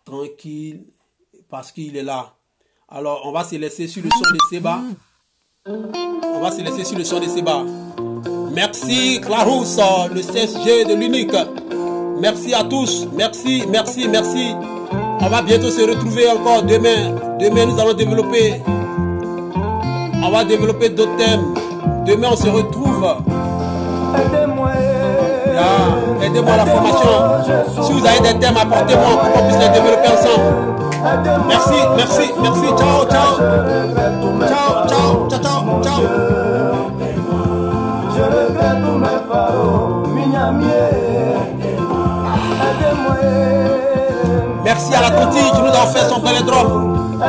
tranquille, parce qu'il est là. Alors, on va se laisser sur le son de Seba. Merci, Clarus, le CSG de l'unique. Merci à tous. Merci. On va bientôt se retrouver encore demain. Demain, nous allons développer. On va développer d'autres thèmes. Demain, on se retrouve. Aidez-moi à la formation. Si vous avez des thèmes, apportez-moi pour qu'on puisse les développer ensemble. Merci. Ciao. Je regrette tous mes pharaons, merci à la Toti qui nous a offert son palindrome.